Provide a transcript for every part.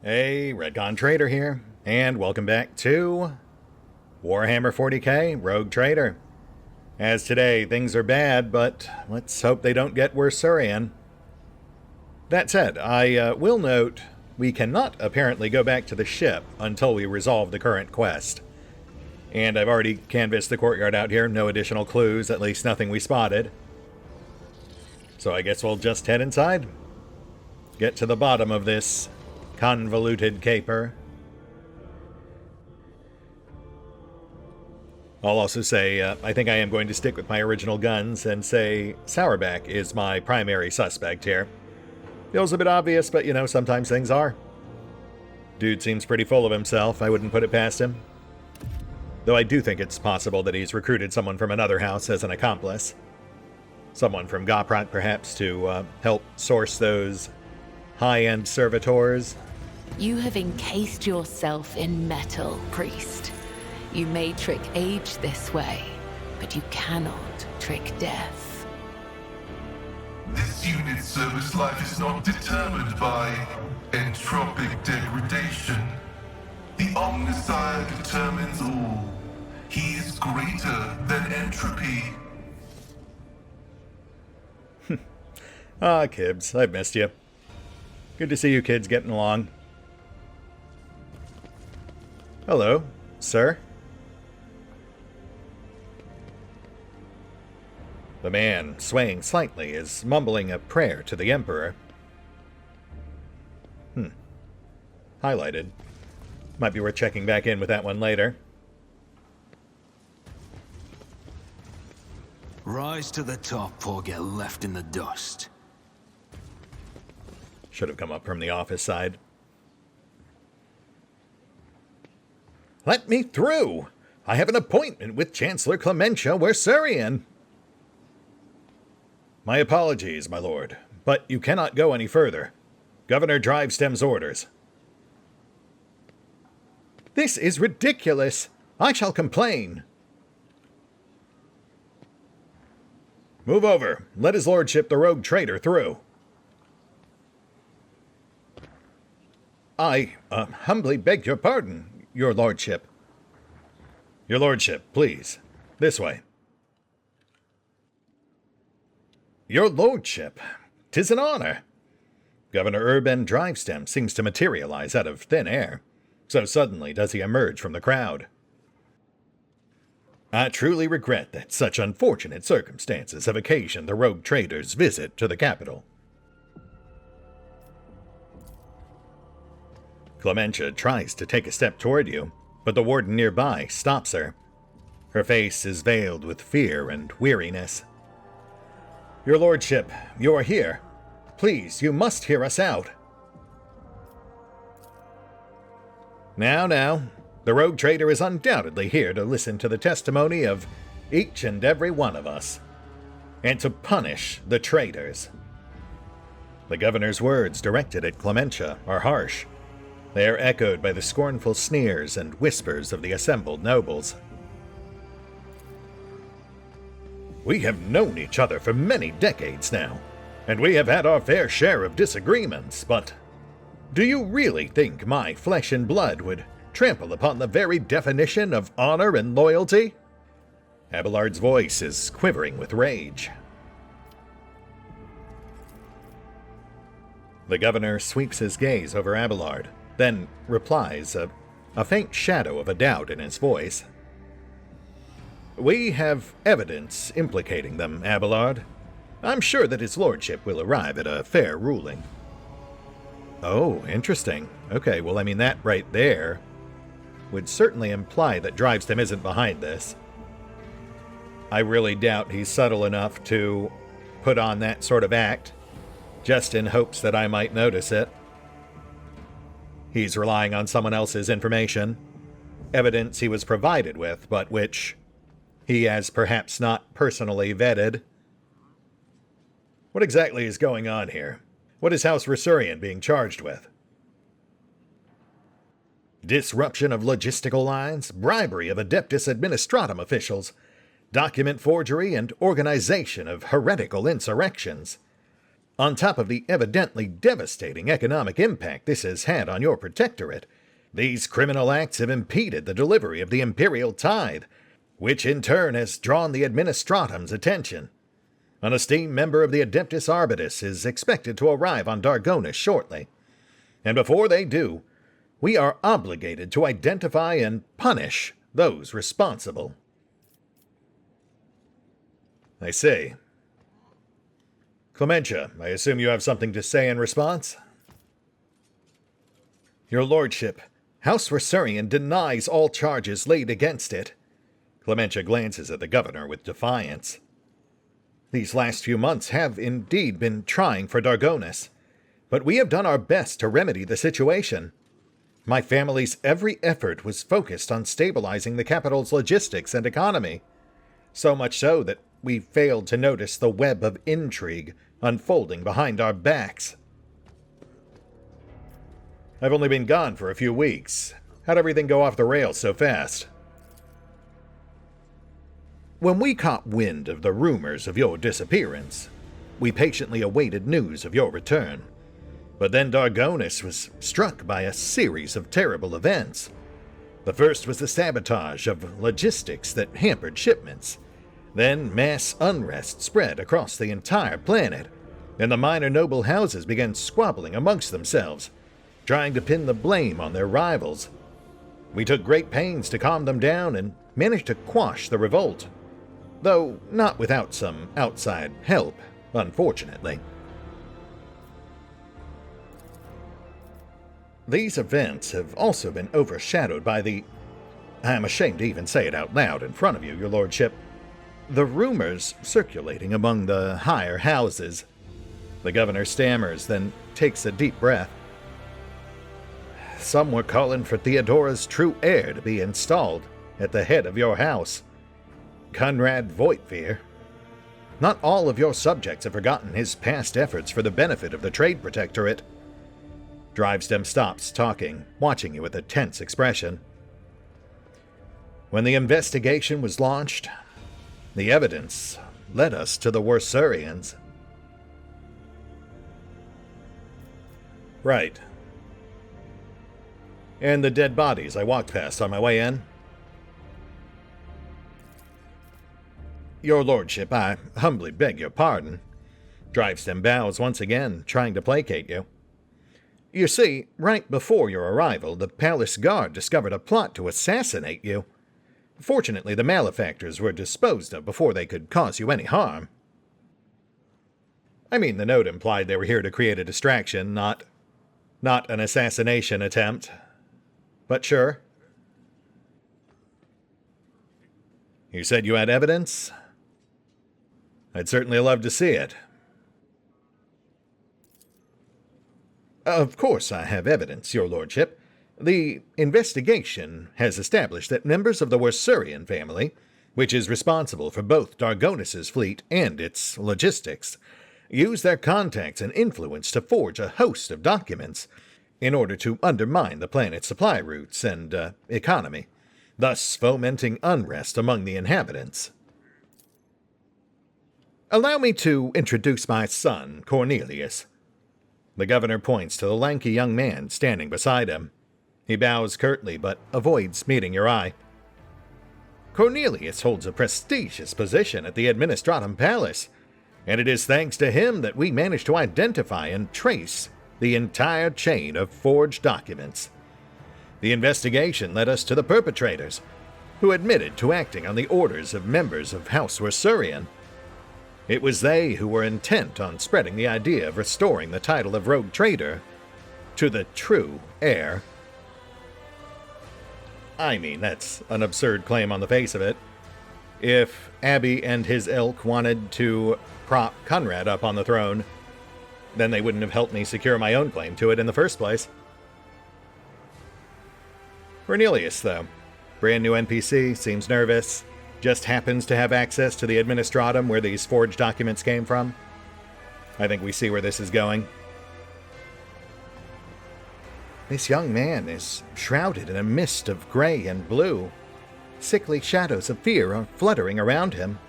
Hey, RetconRaider here, and welcome back to Warhammer 40k Rogue Trader. As today, things are bad, but let's hope they don't get Werserian. That said, I will note we cannot apparently go back to the ship until we resolve the current quest. And I've already canvassed the courtyard out here, no additional clues, at least nothing we spotted. So I guess we'll just head inside, get to the bottom of this convoluted caper. I'll also say, I think I am going to stick with my original guns and say Sourback is my primary suspect here. Feels a bit obvious, but you know, sometimes things are. Dude seems pretty full of himself, I wouldn't put it past him. Though I do think it's possible that he's recruited someone from another house as an accomplice. Someone from Goprot, perhaps, to help source those high-end servitors. You have encased yourself in metal, priest. You may trick age this way, but you cannot trick death. This unit's service life is not determined by entropic degradation. The Omnissiah determines all. He is greater than entropy. Ah, Kibbs, I've missed you. Good to see you kids getting along. Hello, sir. The man, swaying slightly, is mumbling a prayer to the Emperor. Highlighted. Might be worth checking back in with that one later. Rise to the top or get left in the dust. Should have come up from the office side. Let me through! I have an appointment with Chancellor Clementia Werserian. My apologies, my lord, but you cannot go any further. Governor Drivestem's orders. This is ridiculous! I shall complain! Move over. Let his lordship the rogue trader through. I humbly beg your pardon, your lordship. Your lordship, please. This way. Your lordship, 'tis an honor. Governor Urban Drivestem seems to materialize out of thin air. So suddenly does he emerge from the crowd. I truly regret that such unfortunate circumstances have occasioned the rogue trader's visit to the capital. Clementia tries to take a step toward you, but the warden nearby stops her. Her face is veiled with fear and weariness. Your lordship, you are here. Please, you must hear us out. Now, the rogue trader is undoubtedly here to listen to the testimony of each and every one of us, and to punish the traitors. The governor's words directed at Clementia are harsh. They are echoed by the scornful sneers and whispers of the assembled nobles. We have known each other for many decades now, and we have had our fair share of disagreements, but do you really think my flesh and blood would trample upon the very definition of honor and loyalty? Abelard's voice is quivering with rage. The governor sweeps his gaze over Abelard, then replies, a faint shadow of a doubt in his voice. We have evidence implicating them, Abelard. I'm sure that his lordship will arrive at a fair ruling. Oh, interesting. Okay, well, I mean, that right there would certainly imply that Drivestem isn't behind this. I really doubt he's subtle enough to put on that sort of act, just in hopes that I might notice it. He's relying on someone else's information, evidence he was provided with, but which he has perhaps not personally vetted. What exactly is going on here? What is House Werserian being charged with? Disruption of logistical lines, bribery of Adeptus Administratum officials, document forgery, and organization of heretical insurrections. On top of the evidently devastating economic impact this has had on your protectorate, these criminal acts have impeded the delivery of the imperial tithe, which in turn has drawn the administratum's attention. An esteemed member of the Adeptus Arbitus is expected to arrive on Dargonis shortly, and before they do, we are obligated to identify and punish those responsible. I see. Clementia, I assume you have something to say in response? Your Lordship, House Werserian denies all charges laid against it. Clementia glances at the governor with defiance. These last few months have indeed been trying for Dargonis, but we have done our best to remedy the situation. My family's every effort was focused on stabilizing the capital's logistics and economy, so much so that we failed to notice the web of intrigue unfolding behind our backs. I've only been gone for a few weeks. How'd everything go off the rails so fast? When we caught wind of the rumors of your disappearance, we patiently awaited news of your return. But then Dargonis was struck by a series of terrible events. The first was the sabotage of logistics that hampered shipments. Then mass unrest spread across the entire planet, and the minor noble houses began squabbling amongst themselves, trying to pin the blame on their rivals. We took great pains to calm them down and managed to quash the revolt, though not without some outside help, unfortunately. These events have also been overshadowed by I am ashamed to even say it out loud in front of you, your lordship, the rumors circulating among the higher houses. The governor stammers, then takes a deep breath. Some were calling for Theodora's true heir to be installed at the head of your house, Conrad Voigtveer. Not all of your subjects have forgotten his past efforts for the benefit of the Trade Protectorate. Drivestem stops talking, watching you with a tense expression. When the investigation was launched, the evidence led us to the Werserians. Right. And the dead bodies I walked past on my way in? Your lordship, I humbly beg your pardon. Drivestem bows once again, trying to placate you. You see, right before your arrival, the palace guard discovered a plot to assassinate you. Fortunately, the malefactors were disposed of before they could cause you any harm. I mean, the note implied they were here to create a distraction, not an assassination attempt. But sure. You said you had evidence? I'd certainly love to see it. Of course I have evidence, your lordship. The investigation has established that members of the Werserian family, which is responsible for both Dargonis' fleet and its logistics, use their contacts and influence to forge a host of documents in order to undermine the planet's supply routes and economy, thus fomenting unrest among the inhabitants. Allow me to introduce my son, Cornelius. The governor points to the lanky young man standing beside him. He bows curtly, but avoids meeting your eye. Cornelius holds a prestigious position at the Administratum Palace, and it is thanks to him that we managed to identify and trace the entire chain of forged documents. The investigation led us to the perpetrators, who admitted to acting on the orders of members of House Werserian. It was they who were intent on spreading the idea of restoring the title of Rogue Trader to the true heir. I mean, that's an absurd claim on the face of it. If Abby and his ilk wanted to prop Conrad up on the throne, then they wouldn't have helped me secure my own claim to it in the first place. Cornelius, though. Brand new NPC, seems nervous. Just happens to have access to the Administratum where these forged documents came from. I think we see where this is going. This young man is shrouded in a mist of gray and blue. Sickly shadows of fear are fluttering around him.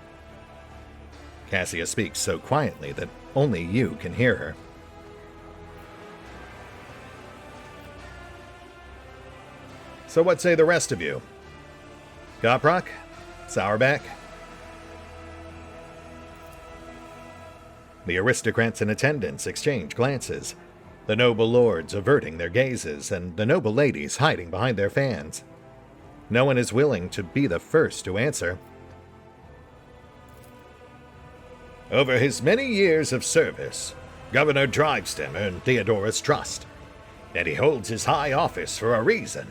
Cassia speaks so quietly that only you can hear her. So what say the rest of you? Goprok? Sourback? The aristocrats in attendance exchange glances, the noble lords averting their gazes, and the noble ladies hiding behind their fans. No one is willing to be the first to answer. Over his many years of service, Governor Drivestem earned Theodora's trust, and he holds his high office for a reason.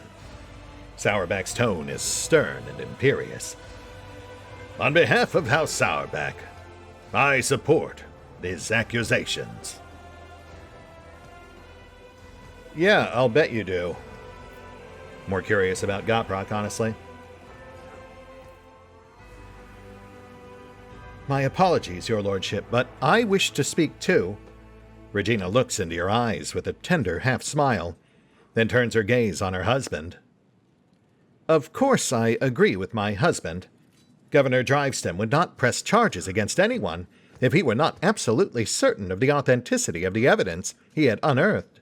Sourback's tone is stern and imperious. On behalf of House Sourback, I support these accusations. Yeah, I'll bet you do. More curious about Goprok, honestly. My apologies, your lordship, but I wish to speak too. Regina looks into your eyes with a tender half-smile, then turns her gaze on her husband. Of course I agree with my husband. Governor Drivestem would not press charges against anyone if he were not absolutely certain of the authenticity of the evidence he had unearthed.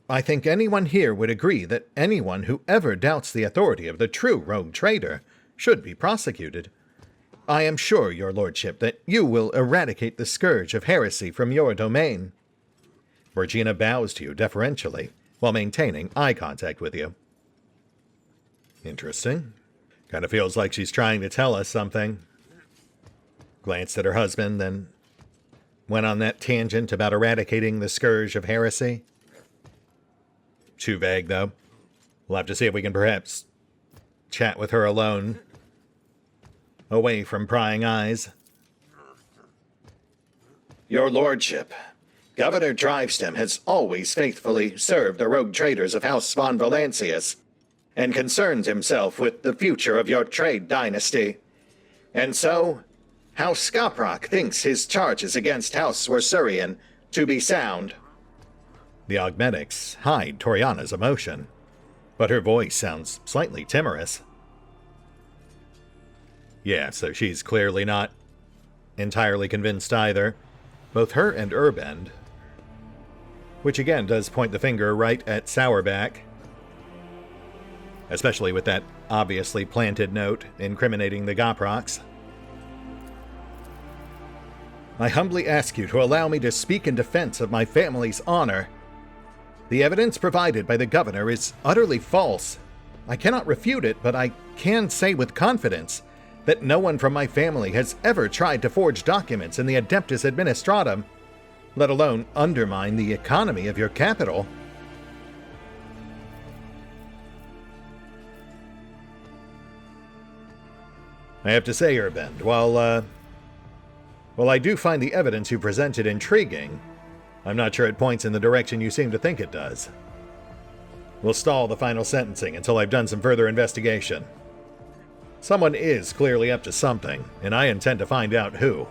I think anyone here would agree that anyone who ever doubts the authority of the true rogue trader should be prosecuted. I am sure, your lordship, that you will eradicate the scourge of heresy from your domain. Regina bows to you deferentially, while maintaining eye contact with you. Interesting. Kind of feels like she's trying to tell us something. Glanced at her husband, then went on that tangent about eradicating the scourge of heresy. Too vague, though. We'll have to see if we can perhaps chat with her alone, away from prying eyes. Your lordship, Governor Drivestem has always faithfully served the rogue traders of House von Valancius, and concerns himself with the future of your trade dynasty. And so, House Goprok thinks his charges against House Werserian to be sound. The augmetics hide Toriana's emotion, but her voice sounds slightly timorous. Yeah, so she's clearly not entirely convinced either. Both her and Urbend, which again does point the finger right at Sourback, especially with that obviously planted note incriminating the Goproks. I humbly ask you to allow me to speak in defense of my family's honor. The evidence provided by the governor is utterly false. I cannot refute it, but I can say with confidence that no one from my family has ever tried to forge documents in the Adeptus Administratum, let alone undermine the economy of your capital. I have to say, Urbend, while I do find the evidence you presented intriguing, I'm not sure it points in the direction you seem to think it does. We'll stall the final sentencing until I've done some further investigation. Someone is clearly up to something, and I intend to find out who.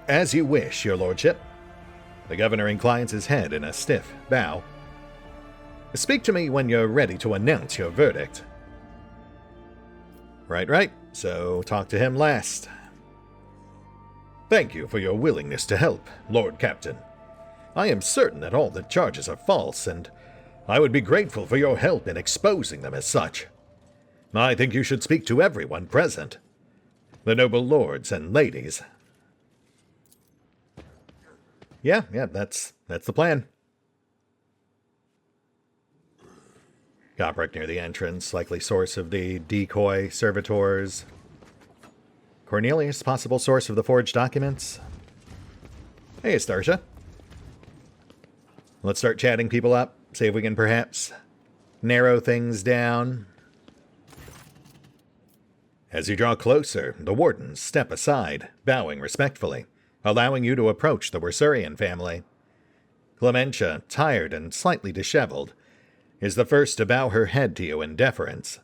As you wish, your lordship. The governor inclines his head in a stiff bow. Speak to me when you're ready to announce your verdict. Right. So talk to him last. Thank you for your willingness to help, Lord Captain. I am certain that all the charges are false, and I would be grateful for your help in exposing them as such. I think you should speak to everyone present, the noble lords and ladies. Yeah, that's the plan. Goprok near the entrance, likely source of the decoy servitors. Cornelius, possible source of the forged documents. Hey, Astarsha. Let's start chatting people up, see if we can perhaps narrow things down. As you draw closer, the wardens step aside, bowing respectfully, allowing you to approach the Werserian family. Clementia, tired and slightly disheveled, is the first to bow her head to you in deference.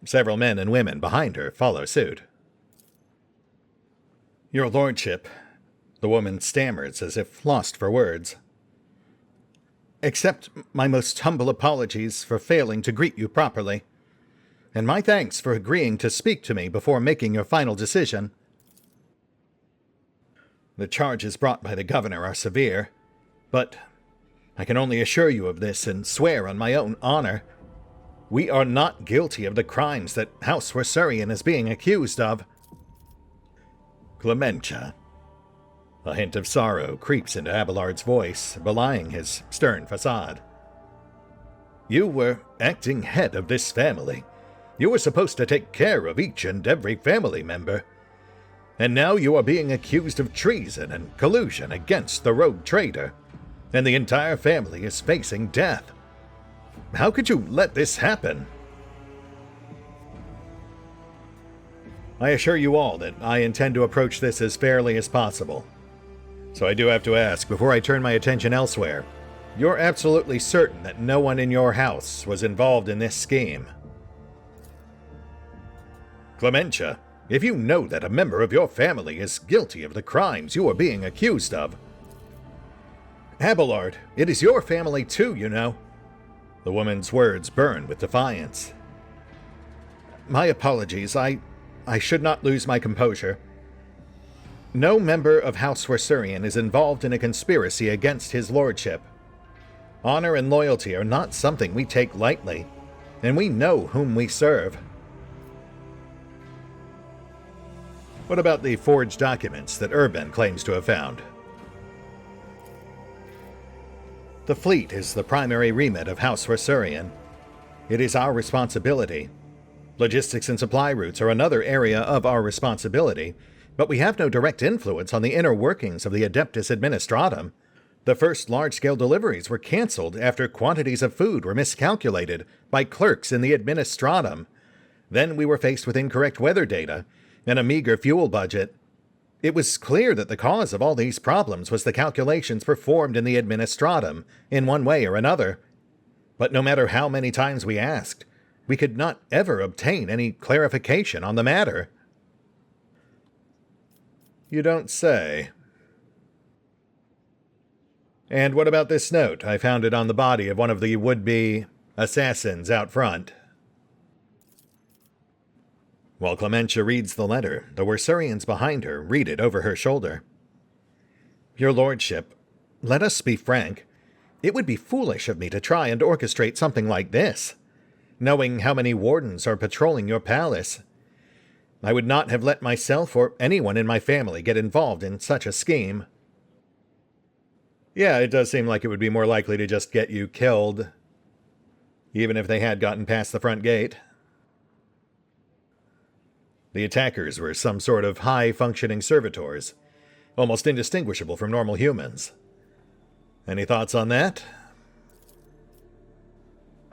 Several men and women behind her follow suit. Your lordship, the woman stammers as if lost for words. Accept my most humble apologies for failing to greet you properly. And my thanks for agreeing to speak to me before making your final decision. The charges brought by the governor are severe, but I can only assure you of this and swear on my own honor. We are not guilty of the crimes that House Werserian is being accused of. Clementia. A hint of sorrow creeps into Abelard's voice, belying his stern facade. You were acting head of this family. You were supposed to take care of each and every family member. And now you are being accused of treason and collusion against the rogue trader, and the entire family is facing death. How could you let this happen? I assure you all that I intend to approach this as fairly as possible. So I do have to ask, before I turn my attention elsewhere, you're absolutely certain that no one in your house was involved in this scheme? Clementia, if you know that a member of your family is guilty of the crimes you are being accused of... Abelard, it is your family too, you know. The woman's words burn with defiance. My apologies, I should not lose my composure. No member of House Werserian is involved in a conspiracy against his lordship. Honor and loyalty are not something we take lightly, and we know whom we serve. What about the forged documents that Urban claims to have found? The fleet is the primary remit of House Werserian. It is our responsibility. Logistics and supply routes are another area of our responsibility, but we have no direct influence on the inner workings of the Adeptus Administratum. The first large-scale deliveries were cancelled after quantities of food were miscalculated by clerks in the Administratum. Then we were faced with incorrect weather data and a meager fuel budget. It was clear that the cause of all these problems was the calculations performed in the Administratum, in one way or another. But no matter how many times we asked, we could not ever obtain any clarification on the matter. You don't say. And what about this note? I found it on the body of one of the would-be assassins out front. While Clementia reads the letter, the Werserians behind her read it over her shoulder. Your lordship, let us be frank. It would be foolish of me to try and orchestrate something like this, knowing how many wardens are patrolling your palace. I would not have let myself or anyone in my family get involved in such a scheme. Yeah, it does seem like it would be more likely to just get you killed, even if they had gotten past the front gate. The attackers were some sort of high-functioning servitors, almost indistinguishable from normal humans. Any thoughts on that?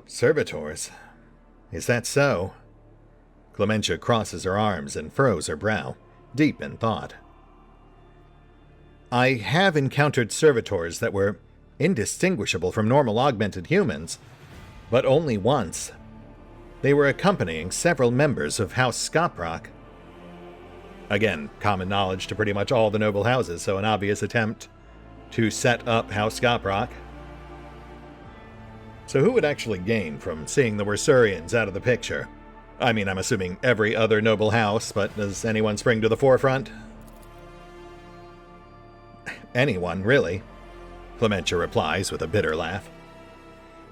Servitors? Is that so? Clementia crosses her arms and furrows her brow, deep in thought. I have encountered servitors that were indistinguishable from normal augmented humans, but only once. They were accompanying several members of House Skoprock. Again, common knowledge to pretty much all the noble houses, so an obvious attempt to set up House Skoprock. So who would actually gain from seeing the Werserians out of the picture? I mean, I'm assuming every other noble house, but does anyone spring to the forefront? Anyone, really, Clementia replies with a bitter laugh.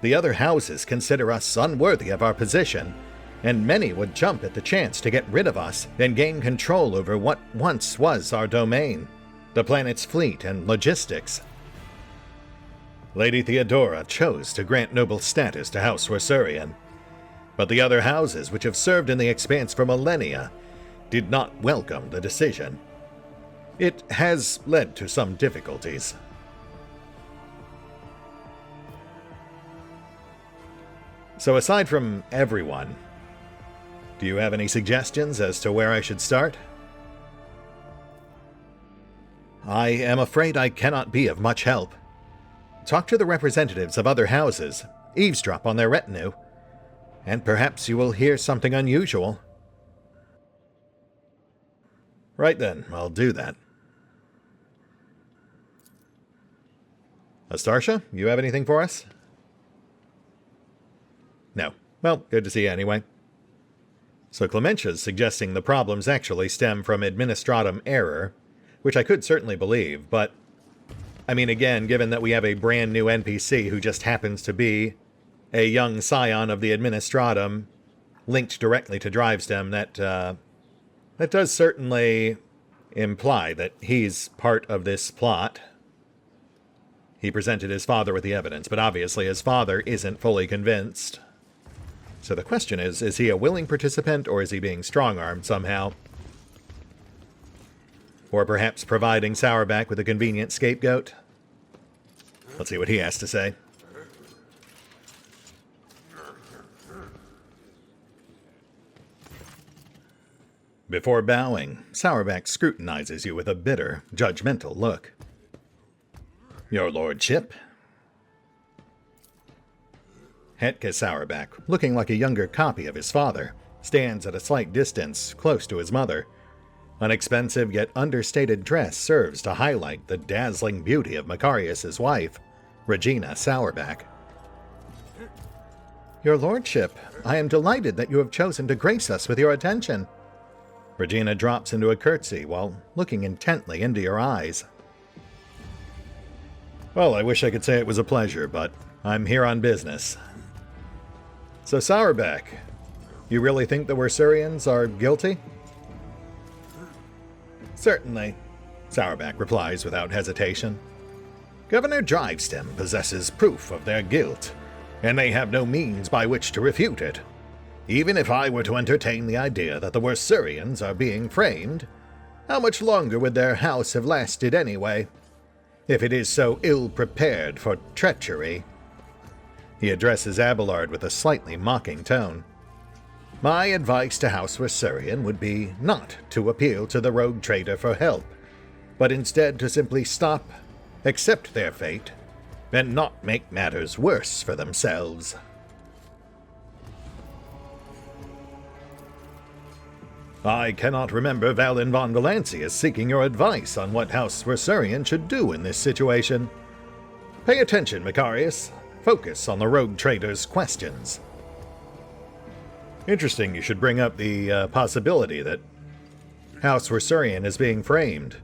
The other houses consider us unworthy of our position, and many would jump at the chance to get rid of us and gain control over what once was our domain, the planet's fleet and logistics. Lady Theodora chose to grant noble status to House Werserian, but the other houses which have served in the Expanse for millennia did not welcome the decision. It has led to some difficulties. So aside from everyone, do you have any suggestions as to where I should start? I am afraid I cannot be of much help. Talk to the representatives of other houses, eavesdrop on their retinue, and perhaps you will hear something unusual. Right then, I'll do that. Astarsha, you have anything for us? No. Well, good to see you anyway. So Clementia's suggesting the problems actually stem from administratum error, which I could certainly believe, but I mean, again, given that we have a brand new NPC who just happens to be a young scion of the administratum linked directly to Drivestem, that does certainly imply that he's part of this plot. He presented his father with the evidence, but obviously his father isn't fully convinced. So the question is he a willing participant, or is he being strong-armed somehow? Or perhaps providing Sourback with a convenient scapegoat? Let's see what he has to say. Before bowing, Sourback scrutinizes you with a bitter, judgmental look. Your lordship? Hetke Sourback, looking like a younger copy of his father, stands at a slight distance, close to his mother. An expensive yet understated dress serves to highlight the dazzling beauty of Macarius's wife, Regina Sourback. Your lordship, I am delighted that you have chosen to grace us with your attention. Regina drops into a curtsy while looking intently into your eyes. Well, I wish I could say it was a pleasure, but I'm here on business. So, Sourback, you really think the Werserians are guilty? Certainly, Sourback replies without hesitation. Governor Drivestem possesses proof of their guilt, and they have no means by which to refute it. Even if I were to entertain the idea that the Werserians are being framed, how much longer would their house have lasted anyway, if it is so ill-prepared for treachery? He addresses Abelard with a slightly mocking tone. My advice to House Werserian would be not to appeal to the rogue trader for help, but instead to simply stop, accept their fate, and not make matters worse for themselves. I cannot remember Valin von Valancius seeking your advice on what House Werserian should do in this situation. Pay attention, Macarius. Focus on the rogue trader's questions. Interesting you should bring up the possibility that House Werserian is being framed.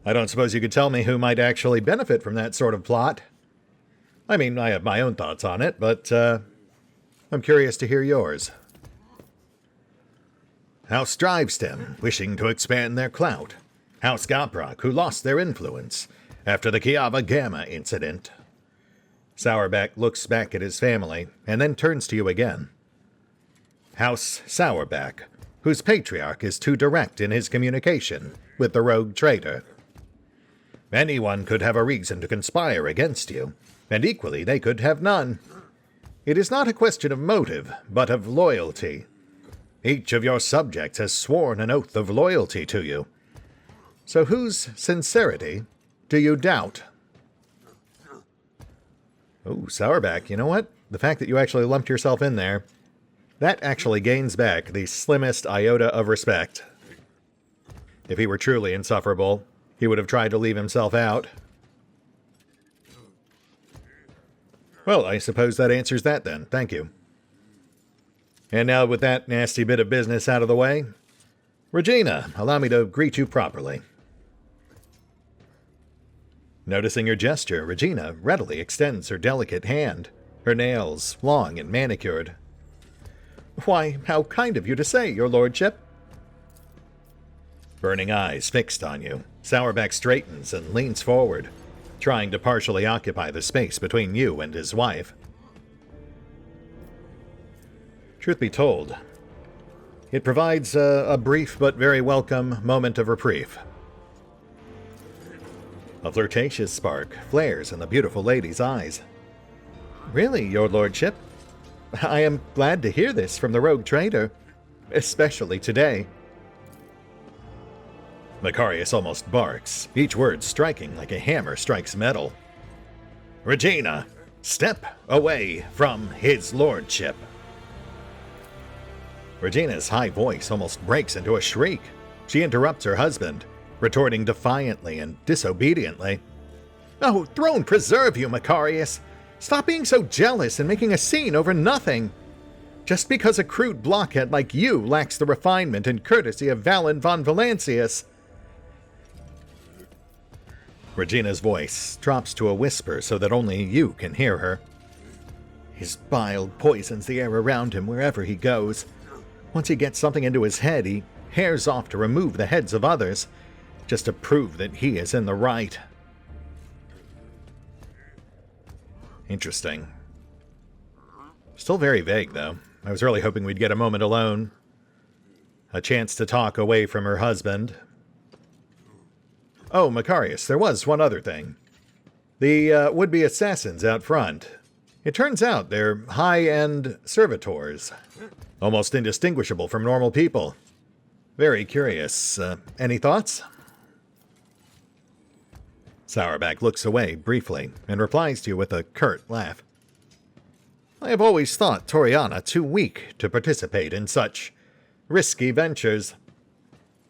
I don't suppose you could tell me who might actually benefit from that sort of plot. I mean, I have my own thoughts on it, but I'm curious to hear yours. House Drivestem, wishing to expand their clout. House Gaprak, who lost their influence after the Kiava Gamma incident. Sourback looks back at his family, and then turns to you again. House Sourback, whose patriarch is too direct in his communication with the rogue trader. Anyone could have a reason to conspire against you, and equally they could have none. It is not a question of motive, but of loyalty. Each of your subjects has sworn an oath of loyalty to you. So whose sincerity do you doubt? Oh, Sourback, you know what? The fact that you actually lumped yourself in there, that actually gains back the slimmest iota of respect. If he were truly insufferable, he would have tried to leave himself out. Well, I suppose that answers that then. Thank you. And now with that nasty bit of business out of the way, Regina, allow me to greet you properly. Noticing your gesture, Regina readily extends her delicate hand, her nails long and manicured. Why, how kind of you to say, your lordship. Burning eyes fixed on you, Sourback straightens and leans forward, trying to partially occupy the space between you and his wife. Truth be told, it provides a brief but very welcome moment of reprieve. A flirtatious spark flares in the beautiful lady's eyes. Really, your lordship? I am glad to hear this from the rogue trader, especially today. Macarius almost barks, each word striking like a hammer strikes metal. Regina, step away from his lordship. Regina's high voice almost breaks into a shriek. She interrupts her husband, retorting defiantly and disobediently. Oh, throne preserve you, Macarius! Stop being so jealous and making a scene over nothing! Just because a crude blockhead like you lacks the refinement and courtesy of Valen von Valancius. Regina's voice drops to a whisper so that only you can hear her. His bile poisons the air around him wherever he goes. Once he gets something into his head, he hairs off to remove the heads of others, just to prove that he is in the right. Interesting. Still very vague, though. I was really hoping we'd get a moment alone. A chance to talk away from her husband. Oh, Macarius, there was one other thing. The would-be assassins out front. It turns out they're high-end servitors. Almost indistinguishable from normal people. Very curious. Any thoughts? Sourback looks away briefly and replies to you with a curt laugh. I have always thought Toriana too weak to participate in such risky ventures.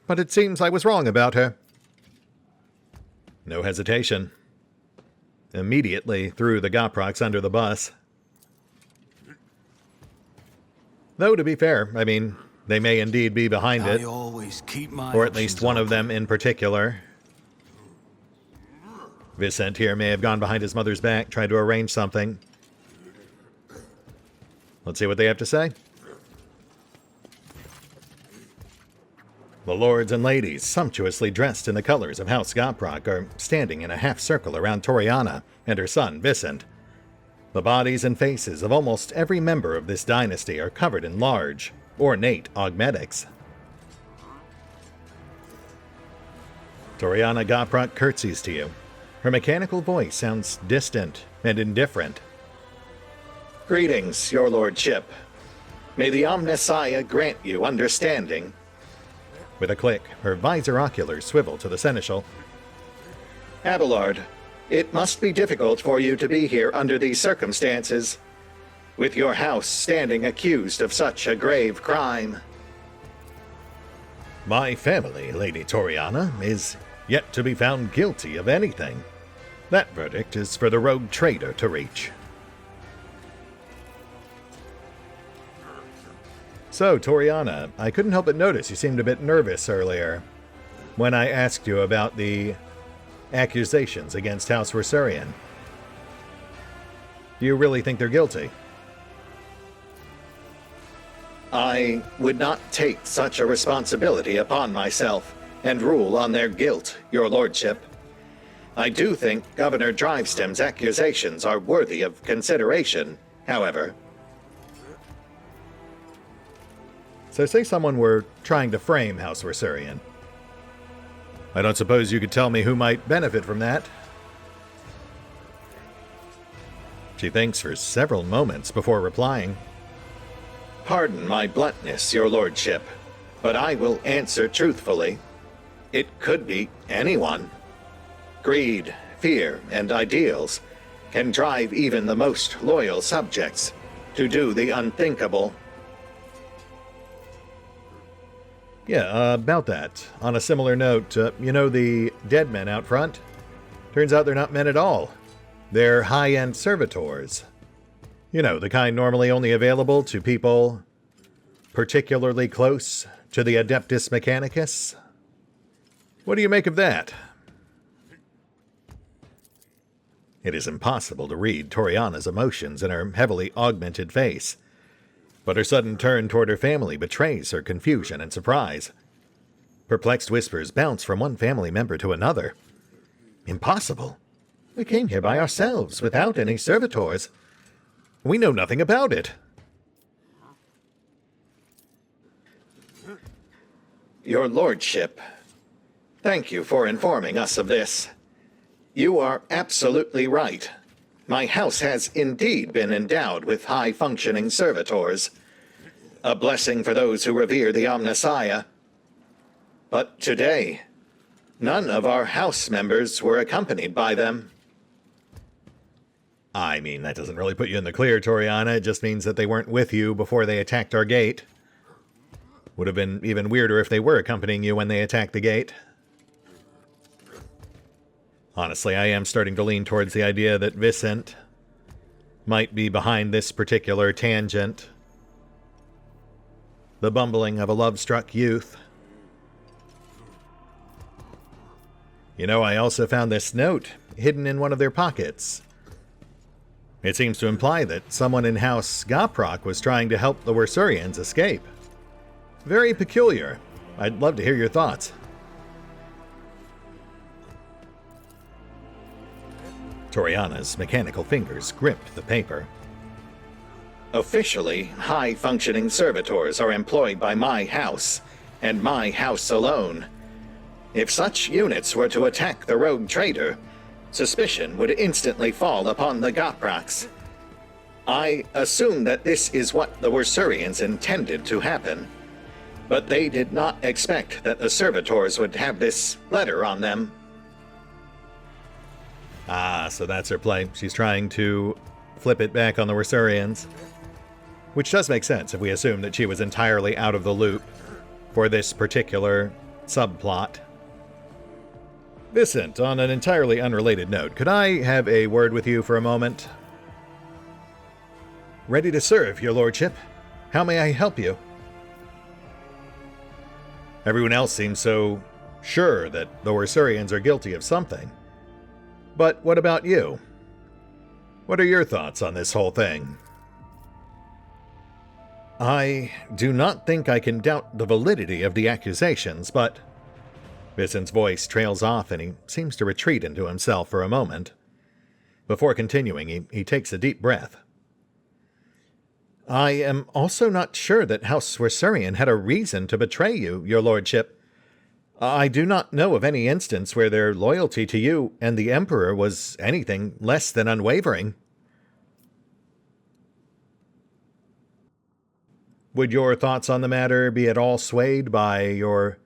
But it seems I was wrong about her. No hesitation. Immediately threw the Goprox under the bus. Though, to be fair, I mean, they may indeed be behind it. Always keep my or at least one of them in particular. Vicent here may have gone behind his mother's back, tried to arrange something. Let's see what they have to say. The lords and ladies, sumptuously dressed in the colors of House Goprock, are standing in a half-circle around Toriana and her son, Vicent. The bodies and faces of almost every member of this dynasty are covered in large, ornate augmetics. Toriana Goprock curtsies to you. Her mechanical voice sounds distant and indifferent. Greetings, your lordship. May the Omnissiah grant you understanding. With a click, her visor oculars swivel to the seneschal. Abelard, it must be difficult for you to be here under these circumstances, with your house standing accused of such a grave crime. My family, Lady Toriana, is yet to be found guilty of anything. That verdict is for the rogue traitor to reach. So, Toriana, I couldn't help but notice you seemed a bit nervous earlier when I asked you about the accusations against House Werserian. Do you really think they're guilty? I would not take such a responsibility upon myself and rule on their guilt, your lordship. I do think Governor Drivestem's accusations are worthy of consideration, however. So say someone were trying to frame House Werserian. I don't suppose you could tell me who might benefit from that? She thinks for several moments before replying. Pardon my bluntness, your lordship, but I will answer truthfully. It could be anyone. Greed, fear, and ideals can drive even the most loyal subjects to do the unthinkable. Yeah, about that. On a similar note, you know the dead men out front? Turns out they're not men at all. They're high-end servitors. You know, the kind normally only available to people particularly close to the Adeptus Mechanicus. What do you make of that? It is impossible to read Toriana's emotions in her heavily augmented face, but her sudden turn toward her family betrays her confusion and surprise. Perplexed whispers bounce from one family member to another. Impossible. We came here by ourselves, without any servitors. We know nothing about it. Your lordship, thank you for informing us of this. You are absolutely right. My house has indeed been endowed with high-functioning servitors. A blessing for those who revere the Omnissiah. But today, none of our house members were accompanied by them. I mean, that doesn't really put you in the clear, Toriana. It just means that they weren't with you before they attacked our gate. Would have been even weirder if they were accompanying you when they attacked the gate. Honestly, I am starting to lean towards the idea that Vicent might be behind this particular tangent. the bumbling of a love-struck youth. You know, I also found this note hidden in one of their pockets. It seems to imply that someone in House Goprok was trying to help the Werserians escape. Very peculiar. I'd love to hear your thoughts. Toriana's mechanical fingers gripped the paper. Officially, high-functioning servitors are employed by my house, and my house alone. If such units were to attack the rogue trader, suspicion would instantly fall upon the Goproks. I assume that this is what the Werserians intended to happen, but they did not expect that the servitors would have this letter on them. Ah, so that's her play. She's trying to flip it back on the Werserians. Which does make sense if we assume that she was entirely out of the loop for this particular subplot. Vicent, on an entirely unrelated note, could I have a word with you for a moment? Ready to serve, your lordship. How may I help you? Everyone else seems so sure that the Werserians are guilty of something. But what about you? What are your thoughts on this whole thing? I do not think I can doubt the validity of the accusations, but... Vicent's voice trails off and he seems to retreat into himself for a moment. Before continuing, he takes a deep breath. I am also not sure that House Werserian had a reason to betray you, your lordship. I do not know of any instance where their loyalty to you and the Emperor was anything less than unwavering. Would your thoughts on the matter be at all swayed by your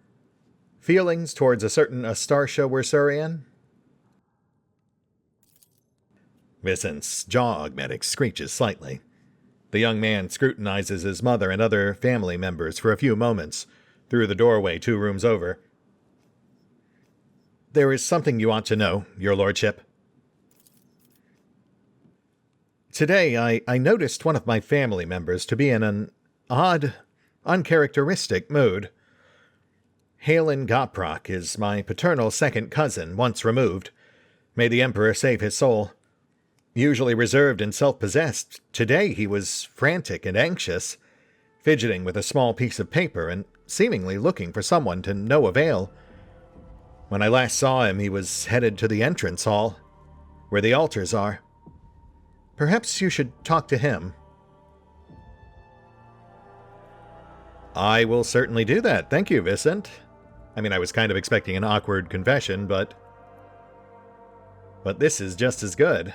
feelings towards a certain Astarsha Werserian? Vicent's jaw augmetic screeches slightly. The young man scrutinizes his mother and other family members for a few moments through the doorway 2 rooms over. There is something you ought to know, your lordship. Today I noticed one of my family members to be in an odd, uncharacteristic mood. Halen Goprok is my paternal second cousin, once removed. May the Emperor save his soul. Usually reserved and self-possessed, today he was frantic and anxious, fidgeting with a small piece of paper and seemingly looking for someone to no avail. When I last saw him, he was headed to the entrance hall, where the altars are. Perhaps you should talk to him. I will certainly do that. Thank you, Vicent. I mean, I was kind of expecting an awkward confession, but this is just as good.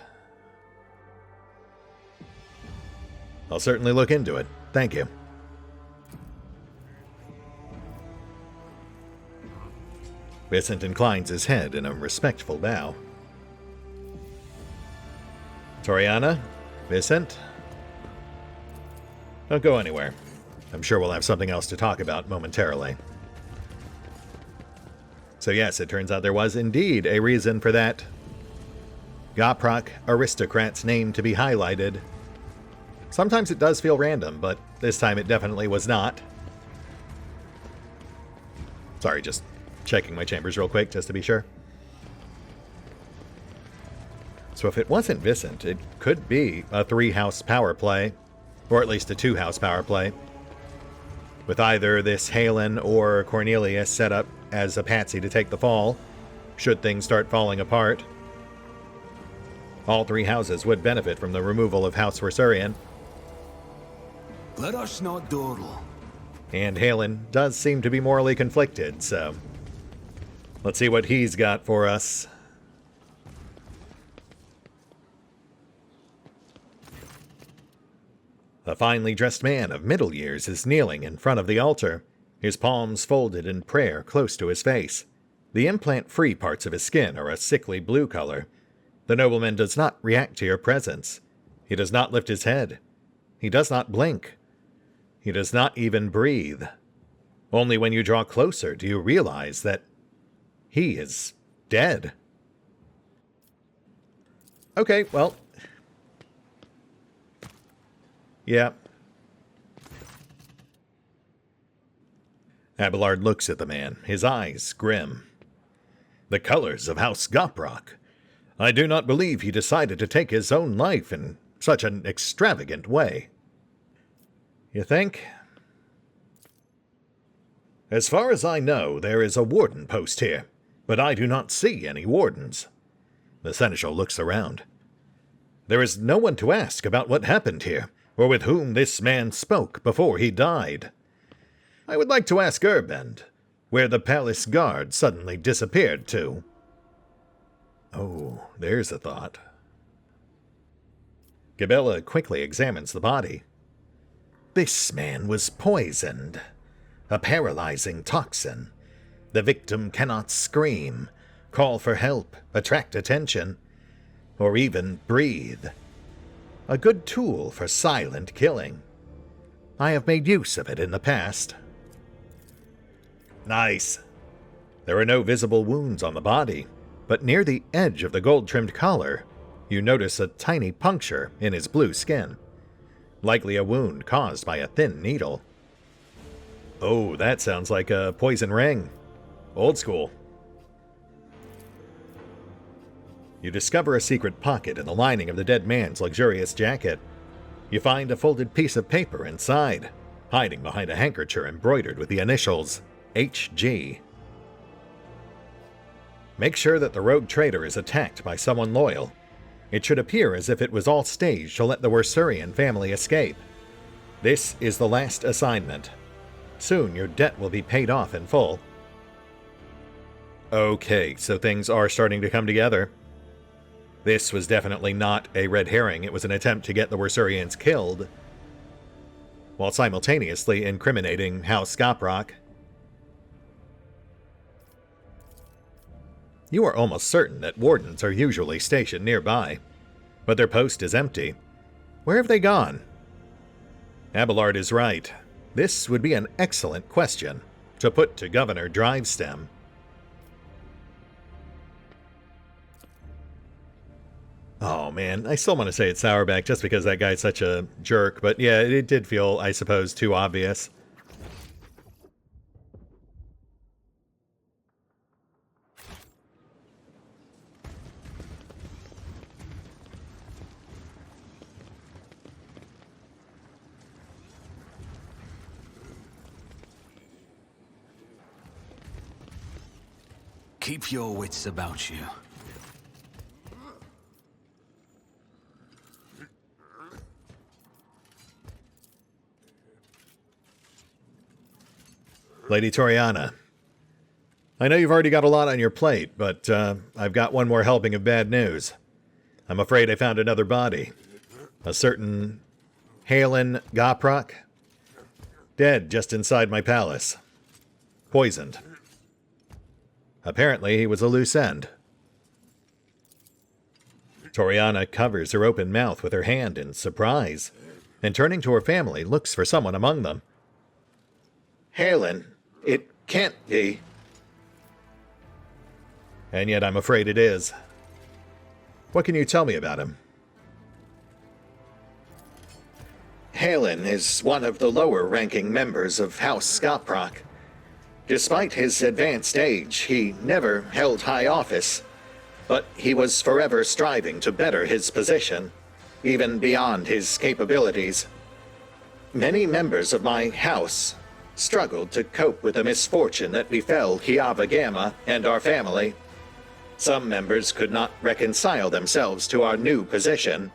I'll certainly look into it. Thank you. Vicent inclines his head in a respectful bow. Toriana? Vicent? Don't go anywhere. I'm sure we'll have something else to talk about momentarily. So yes, it turns out there was indeed a reason for that Goprok aristocrat's name to be highlighted. Sometimes it does feel random, but this time it definitely was not. Sorry, just checking my chambers real quick, just to be sure. So if it wasn't Vicent, it could be a 3-house power play, or at least a 2-house power play, with either this Halen or Cornelius set up as a patsy to take the fall, should things start falling apart. All 3 houses would benefit from the removal of House Werserian. Let us not dawdle. And Halen does seem to be morally conflicted, so let's see what he's got for us. A finely dressed man of middle years is kneeling in front of the altar, his palms folded in prayer close to his face. The implant-free parts of his skin are a sickly blue color. The nobleman does not react to your presence. He does not lift his head. He does not blink. He does not even breathe. Only when you draw closer do you realize that he is dead. Okay, well. Yeah. Abelard looks at the man, his eyes grim. The colors of House Goprok. I do not believe he decided to take his own life in such an extravagant way. You think? As far as I know, there is a warden post here, but I do not see any wardens. The seneschal looks around. There is no one to ask about what happened here, or with whom this man spoke before he died. I would like to ask Urbend, where the palace guard suddenly disappeared to. Oh, there's a thought. Gabella quickly examines the body. This man was poisoned. A paralyzing toxin. The victim cannot scream, call for help, attract attention, or even breathe. A good tool for silent killing. I have made use of it in the past. Nice. There are no visible wounds on the body, but near the edge of the gold-trimmed collar, you notice a tiny puncture in his blue skin. Likely a wound caused by a thin needle. Oh, that sounds like a poison ring. Old school. You discover a secret pocket in the lining of the dead man's luxurious jacket. You find a folded piece of paper inside, hiding behind a handkerchief embroidered with the initials HG. Make sure that the rogue trader is attacked by someone loyal. It should appear as if it was all staged to let the Werserian family escape. This is the last assignment. Soon your debt will be paid off in full. Okay, so things are starting to come together. This was definitely not a red herring. It was an attempt to get the Werserians killed, while simultaneously incriminating House Goprok. You are almost certain that wardens are usually stationed nearby, but their post is empty. Where have they gone? Abelard is right. This would be an excellent question to put to Governor Drivestem. Oh man, I still want to say it's Sourback just because that guy's such a jerk, but yeah, it did feel, I suppose, too obvious. Keep your wits about you. Lady Toriana, I know you've already got a lot on your plate, but I've got one more helping of bad news. I'm afraid I found another body. A certain Halen Goprok, dead just inside my palace. Poisoned. Apparently he was a loose end. Toriana covers her open mouth with her hand in surprise, and turning to her family, looks for someone among them. Halen, it can't be. And yet I'm afraid it is. What can you tell me about him? Halen is one of the lower-ranking members of House Goprok. Despite his advanced age, he never held high office, but he was forever striving to better his position, even beyond his capabilities. Many members of my house struggled to cope with the misfortune that befell Kiava Gamma and our family. Some members could not reconcile themselves to our new position.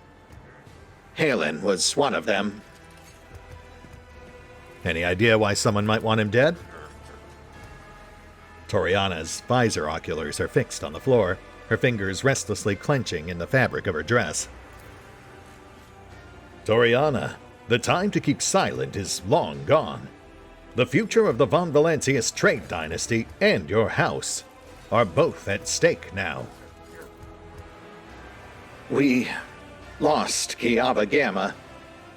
Halen was one of them. Any idea why someone might want him dead? Toriana's visor oculars are fixed on the floor, her fingers restlessly clenching in the fabric of her dress. Toriana, the time to keep silent is long gone. The future of the Von Valancius trade dynasty and your house are both at stake now. We lost Kiava Gamma,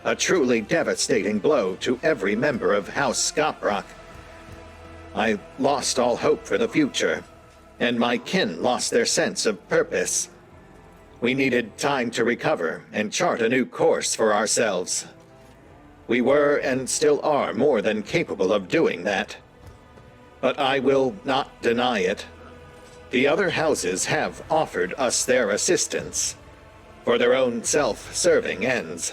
a truly devastating blow to every member of House Goprok. I lost all hope for the future, and my kin lost their sense of purpose. We needed time to recover and chart a new course for ourselves. We were and still are more than capable of doing that. but I will not deny it. The other houses have offered us their assistance for their own self-serving ends.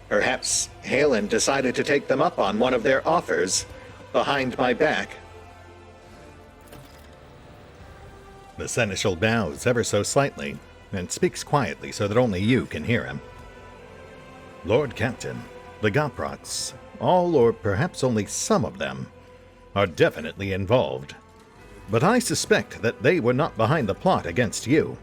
Perhaps Halen decided to take them up on one of their offers behind my back. The seneschal bows ever so slightly and speaks quietly so that only you can hear him. Lord Captain, the Goproks, all or perhaps only some of them, are definitely involved. But I suspect that they were not behind the plot against you.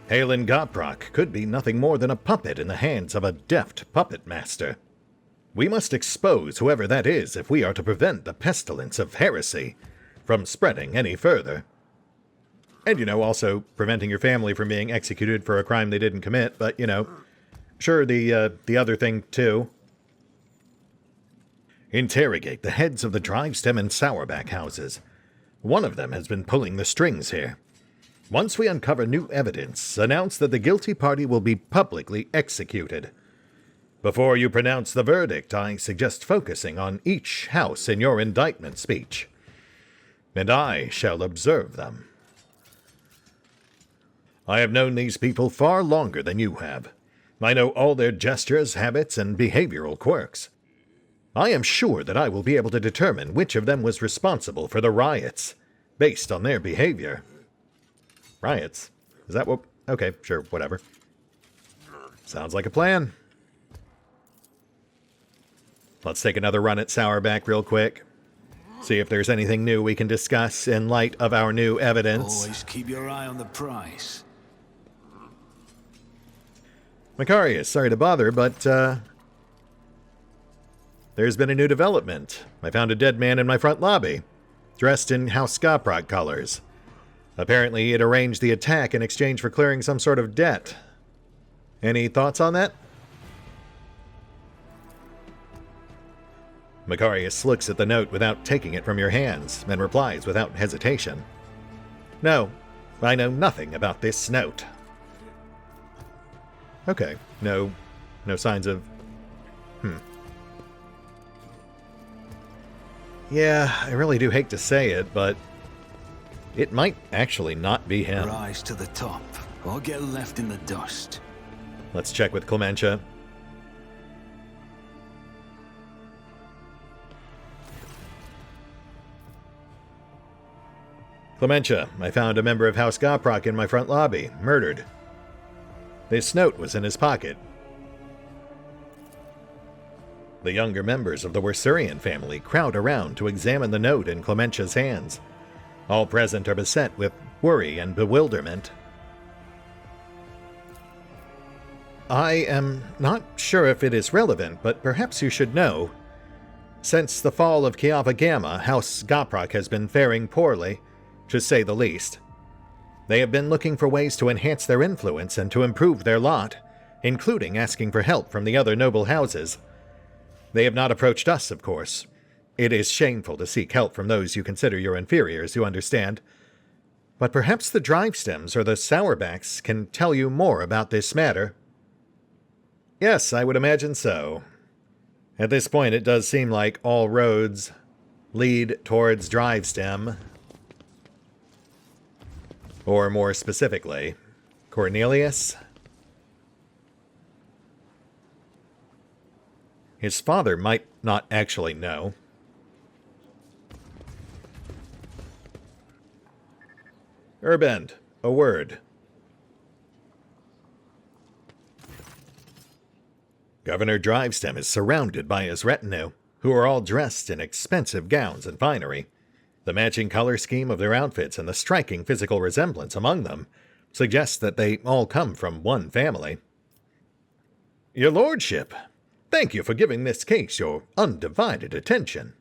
Halen Goprok could be nothing more than a puppet in the hands of a deft puppet master. We must expose whoever that is if we are to prevent the pestilence of heresy from spreading any further. And, also preventing your family from being executed for a crime they didn't commit, but, sure, the other thing, too. Interrogate the heads of the Drivestem and Sourback houses. One of them has been pulling the strings here. Once we uncover new evidence, announce that the guilty party will be publicly executed. Before you pronounce the verdict, I suggest focusing on each house in your indictment speech. And I shall observe them. I have known these people far longer than you have. I know all their gestures, habits, and behavioral quirks. I am sure that I will be able to determine which of them was responsible for the riots, based on their behavior. Riots? Is that what... Okay, sure, whatever. Sounds like a plan. Let's take another run at Sourback real quick. See if there's anything new we can discuss in light of our new evidence. Always keep your eye on the prize. Macarius, sorry to bother, but, there's been a new development. I found a dead man in my front lobby, dressed in House Goprok colors. Apparently, he had arranged the attack in exchange for clearing some sort of debt. Any thoughts on that? Macarius looks at the note without taking it from your hands, and replies without hesitation. No, I know nothing about this note. Okay, no signs of... Yeah, I really do hate to say it, but it might actually not be him. Rise to the top, or get left in the dust. Let's check with Clementia. Clementia, I found a member of House Goprok in my front lobby, murdered. This note was in his pocket. The younger members of the Werserian family crowd around to examine the note in Clementia's hands. All present are beset with worry and bewilderment. I am not sure if it is relevant, but perhaps you should know. Since the fall of Kiava Gamma, House Goprok has been faring poorly, to say the least. They have been looking for ways to enhance their influence and to improve their lot, including asking for help from the other noble houses. They have not approached us, of course. It is shameful to seek help from those you consider your inferiors, you understand. But perhaps the Drivestems or the Sourbacks can tell you more about this matter. Yes, I would imagine so. At this point, it does seem like all roads lead towards Drivestem. Or more specifically, Cornelius. His father might not actually know. Urbend, a word. Governor Drivestem is surrounded by his retinue, who are all dressed in expensive gowns and finery. The matching color scheme of their outfits and the striking physical resemblance among them suggests that they all come from one family. Your lordship, thank you for giving this case your undivided attention.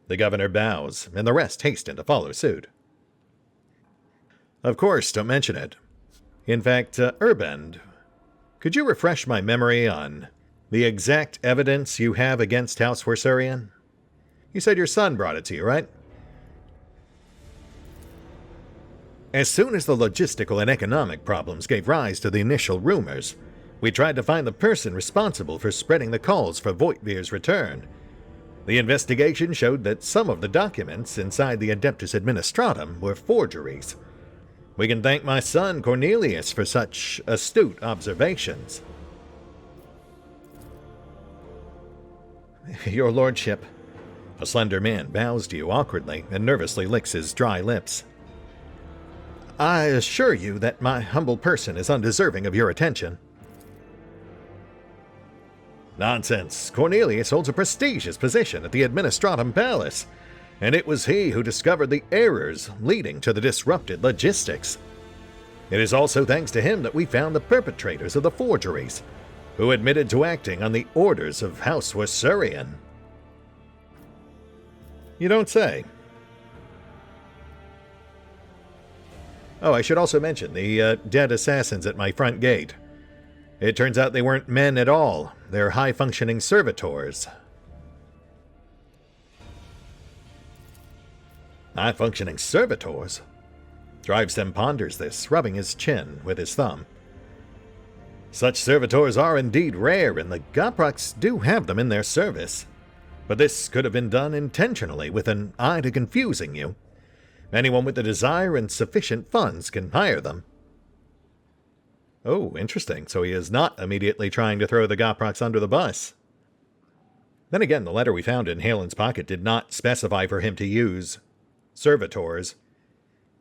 The governor bows, and the rest hasten to follow suit. Of course, don't mention it. In fact, Urbend, could you refresh my memory on the exact evidence you have against House Werserian? You said your son brought it to you, right? As soon as the logistical and economic problems gave rise to the initial rumors, we tried to find the person responsible for spreading the calls for Voigtvir's return. The investigation showed that some of the documents inside the Adeptus Administratum were forgeries. We can thank my son Cornelius for such astute observations. Your lordship. A slender man bows to you awkwardly and nervously licks his dry lips. I assure you that my humble person is undeserving of your attention. Nonsense. Cornelius holds a prestigious position at the Administratum Palace, and it was he who discovered the errors leading to the disrupted logistics. It is also thanks to him that we found the perpetrators of the forgeries, who admitted to acting on the orders of House Werserian. You don't say. Oh, I should also mention the dead assassins at my front gate. It turns out they weren't men at all. They're high-functioning servitors. High-functioning servitors? Drivestem ponders this, rubbing his chin with his thumb. Such servitors are indeed rare, and the Goproks do have them in their service. But this could have been done intentionally, with an eye to confusing you. Anyone with the desire and sufficient funds can hire them. Oh, interesting. So he is not immediately trying to throw the Goproks under the bus. Then again, the letter we found in Halen's pocket did not specify for him to use servitors.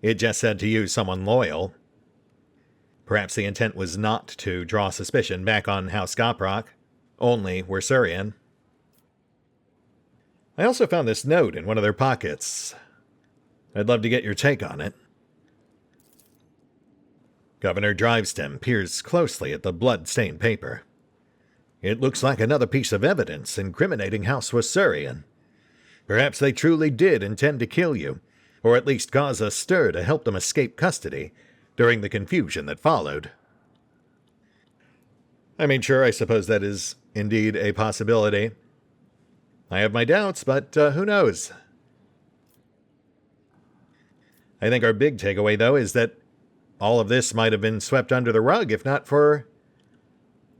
It just said to use someone loyal. Perhaps the intent was not to draw suspicion back on House Goprok, only Werserian. I also found this note in one of their pockets. I'd love to get your take on it. Governor Drivestem peers closely at the blood-stained paper. It looks like another piece of evidence incriminating House Werserian. Perhaps they truly did intend to kill you, or at least cause a stir to help them escape custody during the confusion that followed. I mean, sure, I suppose that is indeed a possibility. I have my doubts, but who knows? I think our big takeaway, though, is that all of this might have been swept under the rug if not for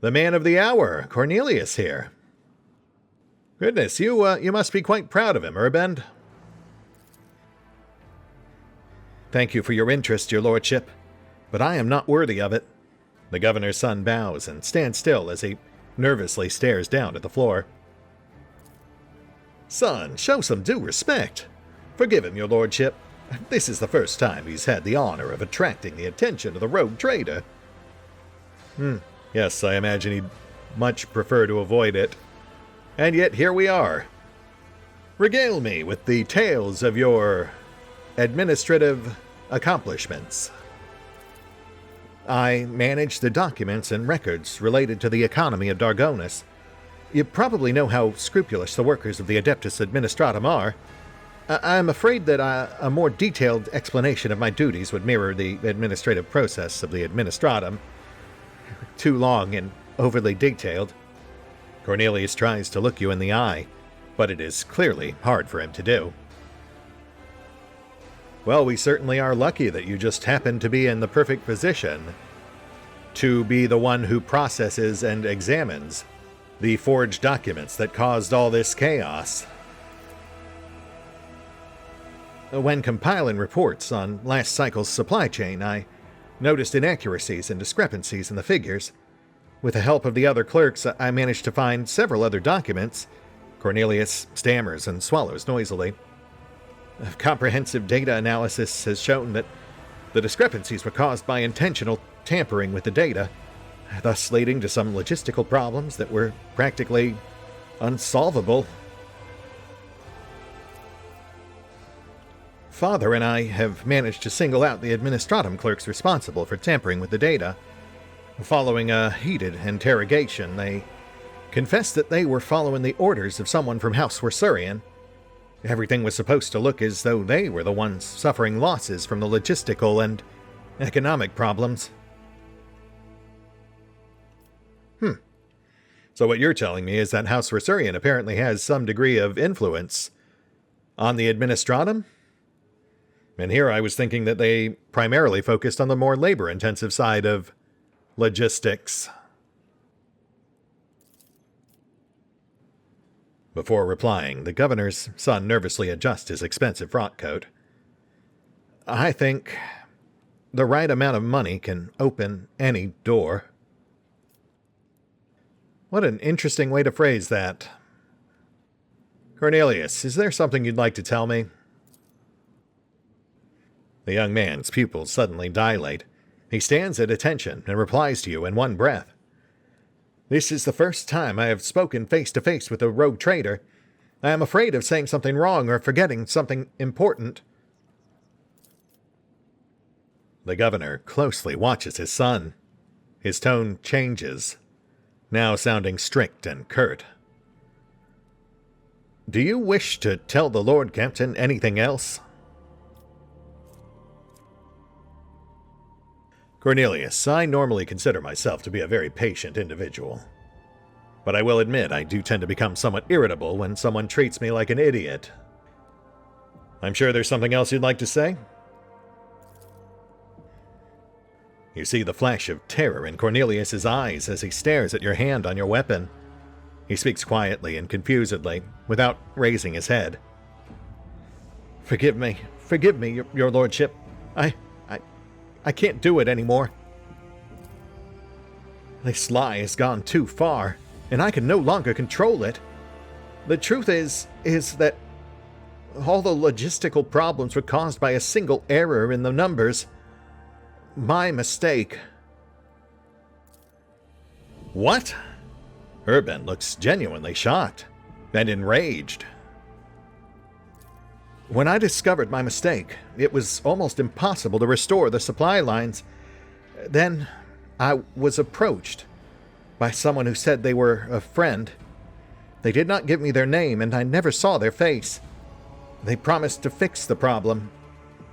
the man of the hour, Cornelius here. Goodness, you must be quite proud of him, Urbend. Thank you for your interest, your lordship, but I am not worthy of it. The governor's son bows and stands still as he nervously stares down at the floor. Son, show some due respect. Forgive him, your lordship. This is the first time he's had the honor of attracting the attention of the rogue trader. Yes, I imagine he'd much prefer to avoid it. And yet here we are. Regale me with the tales of your administrative accomplishments. I manage the documents and records related to the economy of Dargonis. You probably know how scrupulous the workers of the Adeptus Administratum are. I'm afraid that a more detailed explanation of my duties would mirror the administrative process of the Administratum. Too long and overly detailed. Cornelius tries to look you in the eye, but it is clearly hard for him to do. Well, we certainly are lucky that you just happen to be in the perfect position to be the one who processes and examines the forged documents that caused all this chaos. When compiling reports on last cycle's supply chain, I noticed inaccuracies and discrepancies in the figures. With the help of the other clerks, I managed to find several other documents. Cornelius stammers and swallows noisily. Comprehensive data analysis has shown that the discrepancies were caused by intentional tampering with the data, thus leading to some logistical problems that were practically unsolvable. Father and I have managed to single out the Administratum clerks responsible for tampering with the data. Following a heated interrogation, they confessed that they were following the orders of someone from House Werserian. Everything was supposed to look as though they were the ones suffering losses from the logistical and economic problems. So what you're telling me is that House Werserian apparently has some degree of influence on the Administratum? And here I was thinking that they primarily focused on the more labor-intensive side of logistics. Before replying, the governor's son nervously adjusts his expensive frock coat. I think the right amount of money can open any door. What an interesting way to phrase that. Cornelius, is there something you'd like to tell me? The young man's pupils suddenly dilate. He stands at attention and replies to you in one breath. This is the first time I have spoken face to face with a rogue trader. I am afraid of saying something wrong or forgetting something important. The governor closely watches his son. His tone changes, now sounding strict and curt. Do you wish to tell the Lord Captain anything else? Cornelius, I normally consider myself to be a very patient individual. But I will admit I do tend to become somewhat irritable when someone treats me like an idiot. I'm sure there's something else you'd like to say? You see the flash of terror in Cornelius's eyes as he stares at your hand on your weapon. He speaks quietly and confusedly, without raising his head. Forgive me, your lordship. I can't do it anymore. This lie has gone too far, and I can no longer control it. The truth is that all the logistical problems were caused by a single error in the numbers. My mistake. What? Urban looks genuinely shocked and enraged. When I discovered my mistake, it was almost impossible to restore the supply lines. Then I was approached by someone who said they were a friend. They did not give me their name, and I never saw their face. They promised to fix the problem.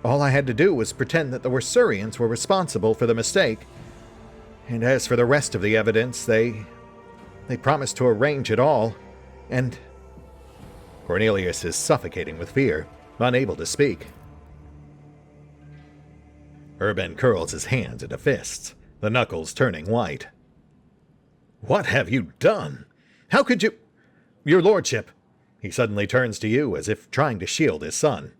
All I had to do was pretend that the Werserians were responsible for the mistake. And as for the rest of the evidence, they promised to arrange it all, and... Cornelius is suffocating with fear, unable to speak. Urban curls his hands into fists, the knuckles turning white. What have you done? How could you... Your lordship! He suddenly turns to you as if trying to shield his son.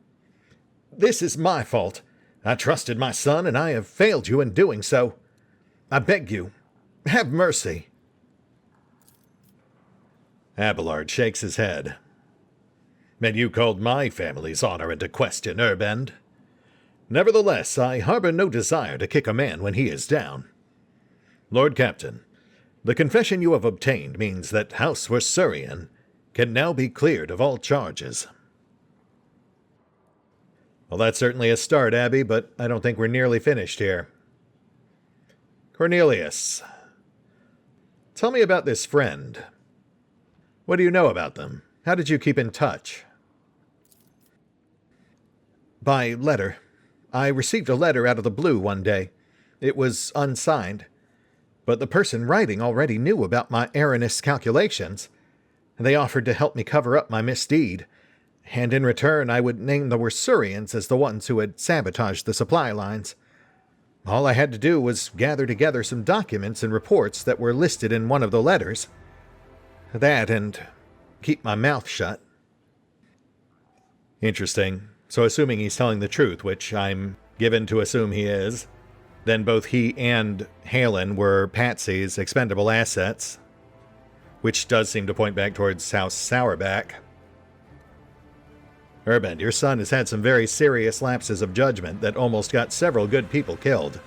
This is my fault. I trusted my son, and I have failed you in doing so. I beg you, have mercy. Abelard shakes his head. And you called my family's honor into question, Urbend. Nevertheless, I harbor no desire to kick a man when he is down. Lord Captain, the confession you have obtained means that House Werserian can now be cleared of all charges. Well, that's certainly a start, Abby, but I don't think we're nearly finished here. Cornelius, tell me about this friend. What do you know about them? How did you keep in touch? By letter. I received a letter out of the blue one day. It was unsigned, but the person writing already knew about my erroneous calculations. They offered to help me cover up my misdeed, and in return I would name the Werserians as the ones who had sabotaged the supply lines. All I had to do was gather together some documents and reports that were listed in one of the letters. That and keep my mouth shut. Interesting. So assuming he's telling the truth, which I'm given to assume he is, then both he and Halen were Patsy's expendable assets, which does seem to point back towards House Sourback. Urbend, your son has had some very serious lapses of judgment that almost got several good people killed.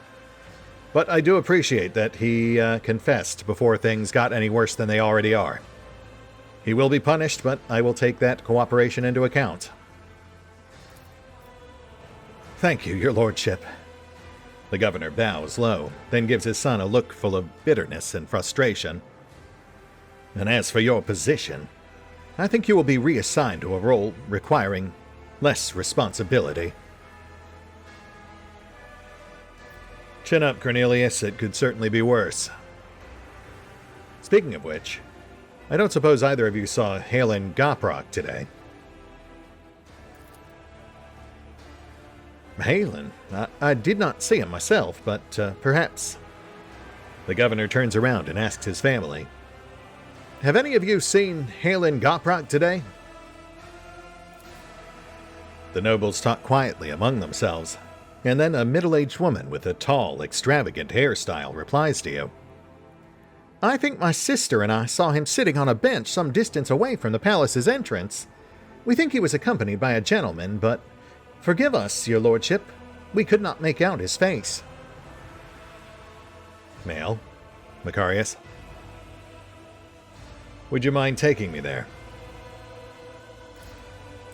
But I do appreciate that he confessed before things got any worse than they already are. He will be punished, but I will take that cooperation into account. Thank you, your lordship. The governor bows low, then gives his son a look full of bitterness and frustration. And as for your position, I think you will be reassigned to a role requiring less responsibility. Chin up, Cornelius. It could certainly be worse. Speaking of which, I don't suppose either of you saw Halen Goprock today. Halen? I did not see him myself, but perhaps... The governor turns around and asks his family. have any of you seen Halen Goprok today? The nobles talk quietly among themselves, and then a middle-aged woman with a tall, extravagant hairstyle replies to you. I think my sister and I saw him sitting on a bench some distance away from the palace's entrance. We think he was accompanied by a gentleman, but forgive us, your lordship, we could not make out his face. Male. Macarius. Would you mind taking me there?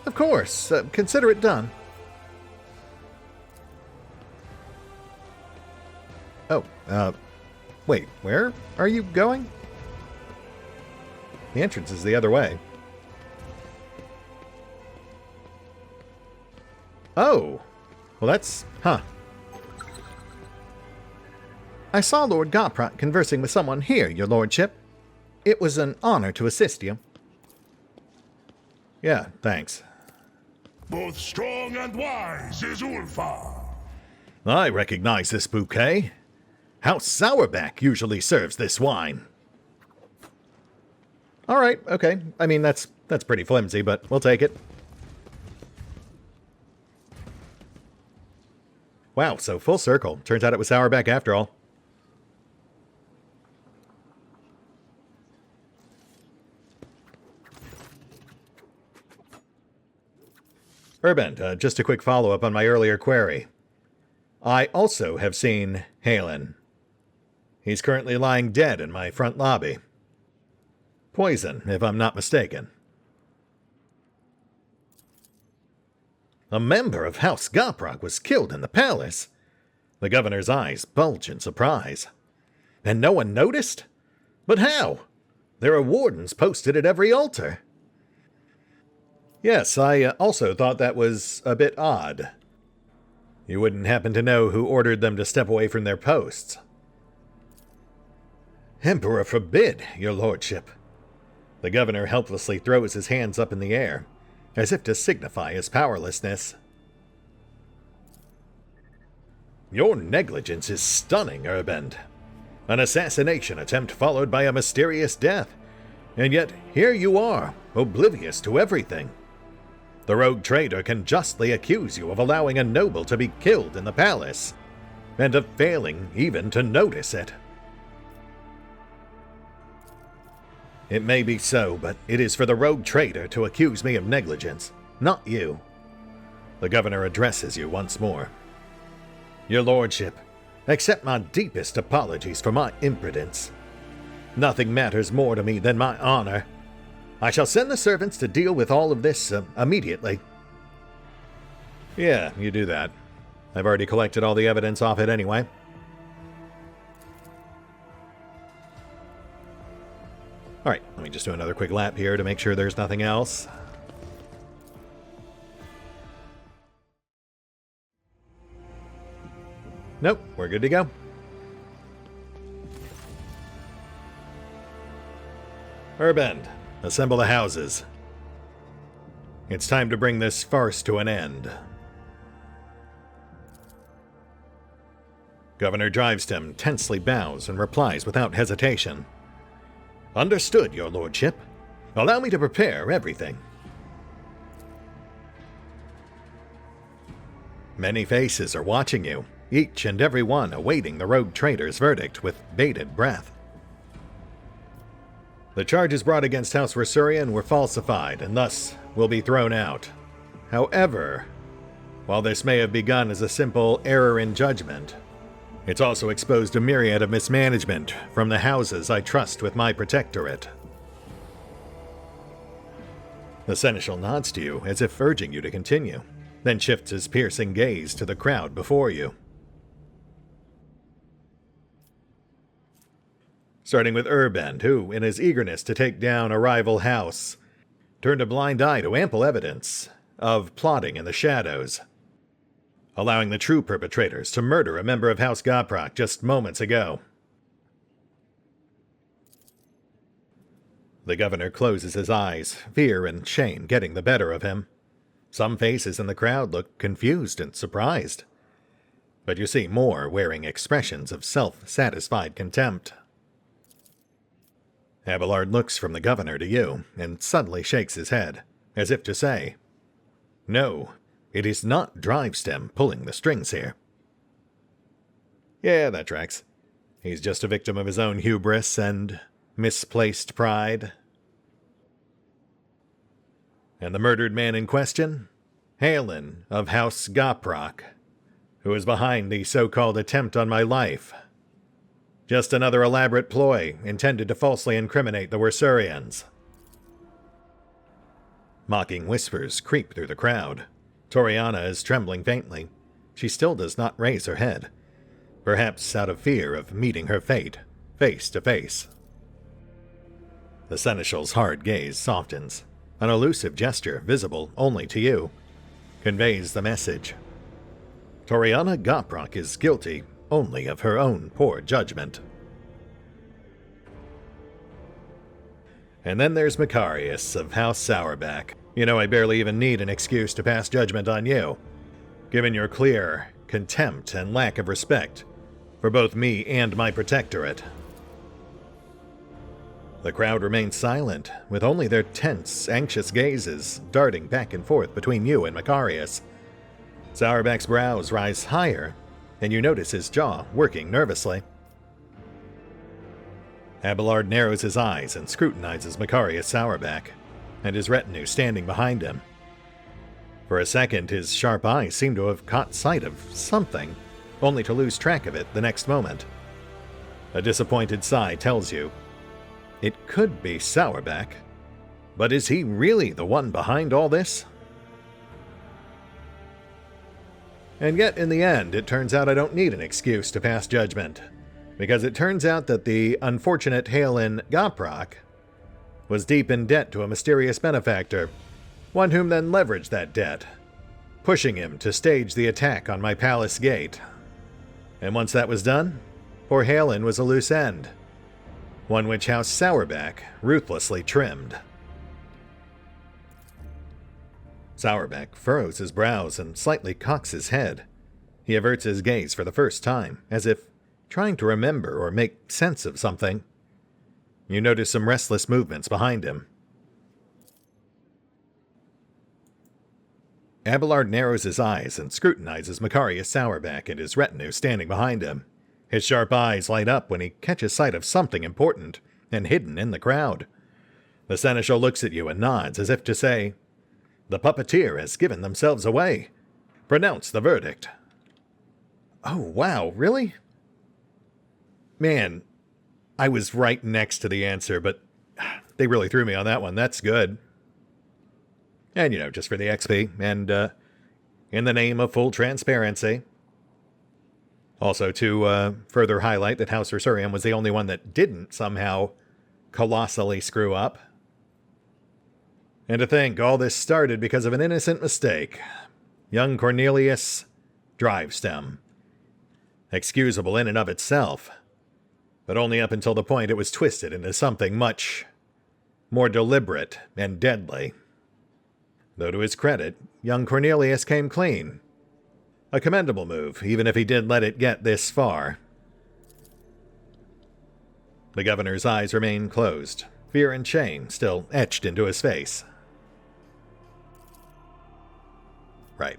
Of course. Consider it done. Oh, wait, where are you going? The entrance is the other way. Oh, well that's, I saw Lord Goprok conversing with someone here, your lordship. It was an honor to assist you. Yeah, thanks. Both strong and wise is Ulfa. I recognize this bouquet. House Sourback usually serves this wine. All right, okay. I mean, that's pretty flimsy, but we'll take it. Wow, so full circle. Turns out it was Sourback after all. Urbend, just a quick follow-up on my earlier query. I also have seen Halen. He's currently lying dead in my front lobby. Poison, if I'm not mistaken. A member of House Goprok was killed in the palace. The governor's eyes bulge in surprise. And no one noticed? But how? There are wardens posted at every altar. Yes, I also thought that was a bit odd. You wouldn't happen to know who ordered them to step away from their posts. Emperor forbid, your lordship. The governor helplessly throws his hands up in the air, as if to signify his powerlessness. Your negligence is stunning, Urbend. An assassination attempt followed by a mysterious death, and yet here you are, oblivious to everything. The rogue traitor can justly accuse you of allowing a noble to be killed in the palace, and of failing even to notice it. It may be so, but it is for the rogue traitor to accuse me of negligence, not you. The governor addresses you once more. Your lordship, accept my deepest apologies for my imprudence. Nothing matters more to me than my honor. I shall send the servants to deal with all of this immediately. Yeah, you do that. I've already collected all the evidence off it anyway. Alright, let me just do another quick lap here to make sure there's nothing else. Nope, we're good to go. Urbend, assemble the houses. It's time to bring this farce to an end. Governor Drivestem tensely bows and replies without hesitation. Understood, your lordship. Allow me to prepare everything. Many faces are watching you, each and every one awaiting the rogue traitor's verdict with bated breath. The charges brought against House Werserian were falsified and thus will be thrown out. However, while this may have begun as a simple error in judgment, it's also exposed a myriad of mismanagement from the houses I trust with my protectorate. The seneschal nods to you as if urging you to continue, then shifts his piercing gaze to the crowd before you. Starting with Urbend, who, in his eagerness to take down a rival house, turned a blind eye to ample evidence of plotting in the shadows, allowing the true perpetrators to murder a member of House Goprok just moments ago. The governor closes his eyes, fear and shame getting the better of him. Some faces in the crowd look confused and surprised, but you see more wearing expressions of self-satisfied contempt. Abelard looks from the governor to you, and suddenly shakes his head, as if to say, "No, it is not Drivestem pulling the strings here." Yeah, that tracks. He's just a victim of his own hubris and misplaced pride. And the murdered man in question? Halen of House Goprok, who is behind the so-called attempt on my life. Just another elaborate ploy intended to falsely incriminate the Werserians. Mocking whispers creep through the crowd. Toriana is trembling faintly. She still does not raise her head, perhaps out of fear of meeting her fate, face to face. The Seneschal's hard gaze softens. An elusive gesture, visible only to you, conveys the message. Toriana Goprok is guilty only of her own poor judgment. And then there's Macarius of House Sourback. You know, I barely even need an excuse to pass judgment on you, given your clear contempt and lack of respect for both me and my protectorate. The crowd remains silent, with only their tense, anxious gazes darting back and forth between you and Macarius. Sourback's brows rise higher, and you notice his jaw working nervously. Abelard narrows his eyes and scrutinizes Macarius Sourback, and his retinue standing behind him. For a second, his sharp eyes seem to have caught sight of something, only to lose track of it the next moment. A disappointed sigh tells you, it could be Sourback, but is he really the one behind all this? And yet, in the end, it turns out I don't need an excuse to pass judgment, because it turns out that the unfortunate Halen Goprok was deep in debt to a mysterious benefactor, one whom then leveraged that debt, pushing him to stage the attack on my palace gate. And once that was done, poor Halen was a loose end, one which House Sourback ruthlessly trimmed. Sourback furrows his brows and slightly cocks his head. He averts his gaze for the first time, as if trying to remember or make sense of something. You notice some restless movements behind him. Abelard narrows his eyes and scrutinizes Macarius Sourback and his retinue standing behind him. His sharp eyes light up when he catches sight of something important and hidden in the crowd. The Seneschal looks at you and nods as if to say, "The puppeteer has given themselves away. Pronounce the verdict." Oh, wow, really? Man, I was right next to the answer, but they really threw me on that one. That's good. And, you know, just for the XP, and in the name of full transparency. Also, to further highlight that House Werserian was the only one that didn't somehow colossally screw up. And to think all this started because of an innocent mistake. Young Cornelius Drivestem. Excusable in and of itself, but only up until the point it was twisted into something much more deliberate and deadly. Though to his credit, young Cornelius came clean. A commendable move, even if he did let it get this far. The governor's eyes remain closed, fear and shame still etched into his face. Right.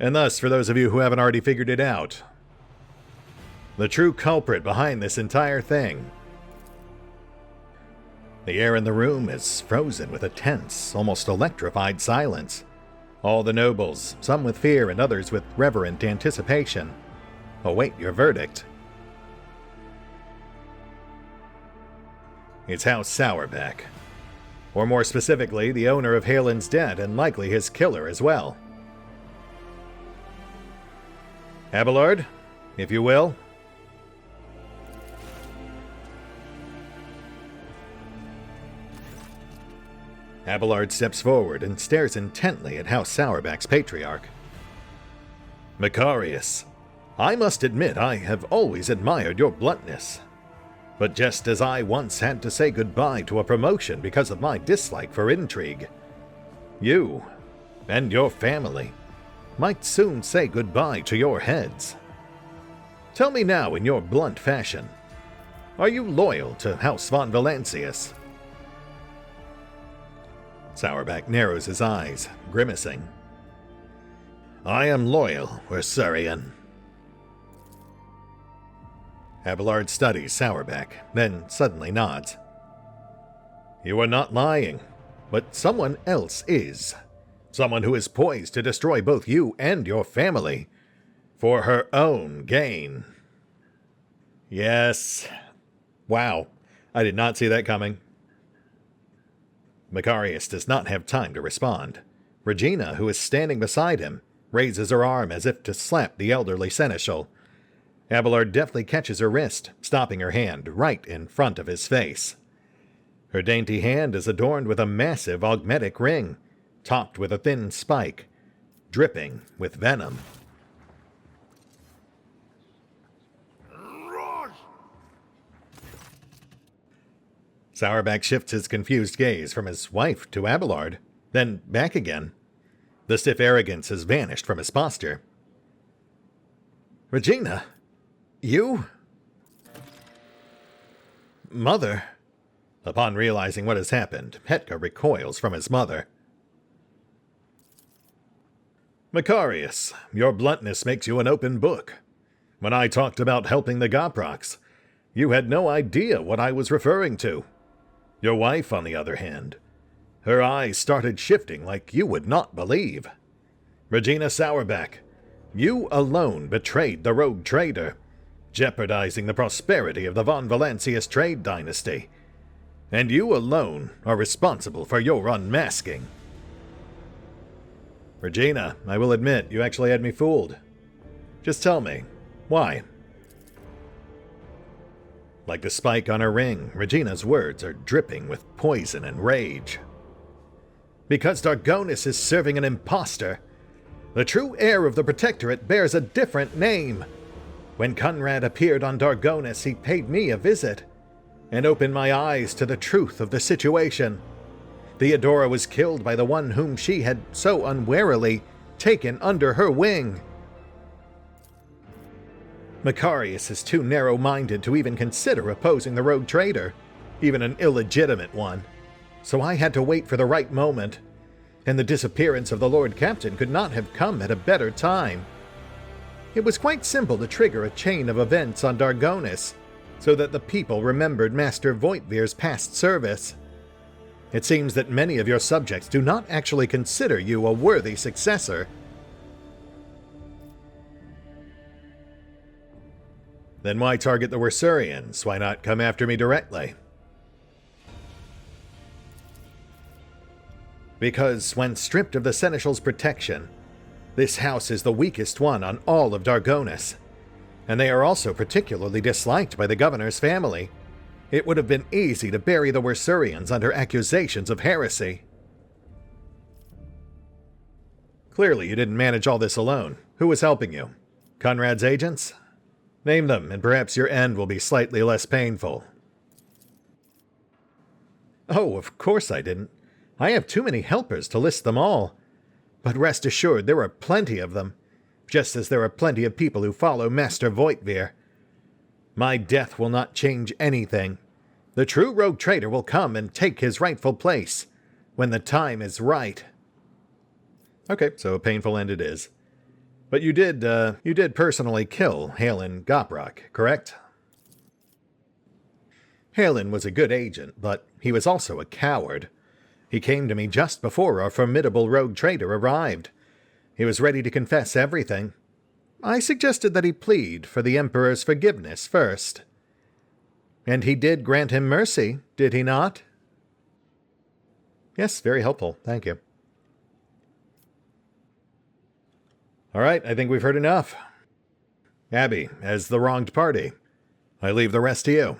And thus, for those of you who haven't already figured it out, the true culprit behind this entire thing. The air in the room is frozen with a tense, almost electrified silence. All the nobles, some with fear and others with reverent anticipation, await your verdict. It's House Sourback, or more specifically, the owner of Halen's debt and likely his killer as well. Abelard, if you will. Abelard steps forward and stares intently at House Sourback's patriarch. Macarius, I must admit I have always admired your bluntness. But just as I once had to say goodbye to a promotion because of my dislike for intrigue, you and your family might soon say goodbye to your heads. Tell me now in your blunt fashion, Are you loyal to House von Valancius? Sourback narrows his eyes, grimacing. I am loyal, Werserian. Abelard studies Sourback, then suddenly nods. You are not lying, but someone else is. Someone who is poised to destroy both you and your family, for her own gain. Yes. Wow, I did not see that coming. Macarius does not have time to respond. Regina, who is standing beside him, raises her arm as if to slap the elderly seneschal. Abelard deftly catches her wrist, stopping her hand right in front of his face. Her dainty hand is adorned with a massive augmetic ring, topped with a thin spike, dripping with venom. Sourback shifts his confused gaze from his wife to Abelard, then back again. The stiff arrogance has vanished from his posture. Regina, you? Mother. Upon realizing what has happened, Hetka recoils from his mother. Macarius, your bluntness makes you an open book. When I talked about helping the Goproks, you had no idea what I was referring to. Your wife, on the other hand, her eyes started shifting like you would not believe. Regina Sourback, you alone betrayed the rogue trader, jeopardizing the prosperity of the von Valancius trade dynasty. And you alone are responsible for your unmasking. Regina, I will admit, you actually had me fooled. Just tell me, why? Like the spike on her ring, Regina's words are dripping with poison and rage. Because Dargonis is serving an impostor. The true heir of the Protectorate bears a different name. When Conrad appeared on Dargonis, he paid me a visit and opened my eyes to the truth of the situation. Theodora was killed by the one whom she had so unwarily taken under her wing. Macarius is too narrow-minded to even consider opposing the rogue trader, even an illegitimate one. So I had to wait for the right moment, and the disappearance of the Lord Captain could not have come at a better time. It was quite simple to trigger a chain of events on Dargonis, so that the people remembered Master Voitvir's past service. It seems that many of your subjects do not actually consider you a worthy successor. Then why target the Werserians? Why not come after me directly? Because when stripped of the Seneschal's protection, this house is the weakest one on all of Dargonis, and they are also particularly disliked by the governor's family. It would have been easy to bury the Werserians under accusations of heresy. Clearly you didn't manage all this alone. Who was helping you? Conrad's agents? Name them, and perhaps your end will be slightly less painful. Oh, of course I didn't. I have too many helpers to list them all. But rest assured, there are plenty of them, just as there are plenty of people who follow Master Voitvir. My death will not change anything. The true rogue trader will come and take his rightful place when the time is right. Okay, so a painful end it is. But you did personally kill Halen Goprok, correct? Halen was a good agent, but he was also a coward. He came to me just before our formidable rogue trader arrived. He was ready to confess everything. I suggested that he plead for the Emperor's forgiveness first. And he did grant him mercy, did he not? Yes, very helpful. Thank you. All right, I think we've heard enough. Abby, as the wronged party, I leave the rest to you.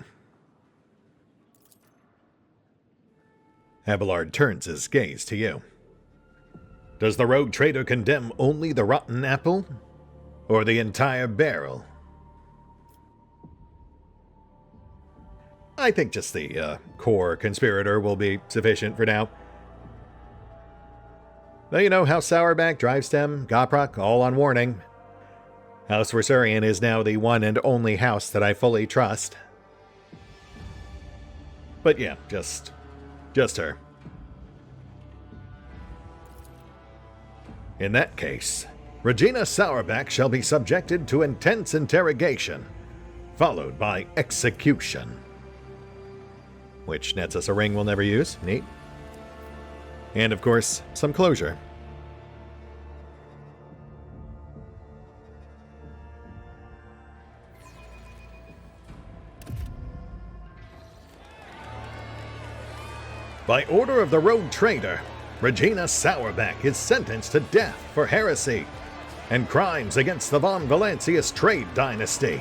Abelard turns his gaze to you. Does the rogue trader condemn only the rotten apple, or the entire barrel? I think just the core conspirator will be sufficient for now. Though you know House Sourback, Drivestem, Goprok, all on warning. House Werserian is now the one and only house that I fully trust. But yeah, just her. In that case, Regina Sourback shall be subjected to intense interrogation, followed by execution. Which nets us a ring we'll never use. Neat. And of course, some closure. By order of the Rogue Trader, Regina Sourback is sentenced to death for heresy and crimes against the Von Valancius trade dynasty.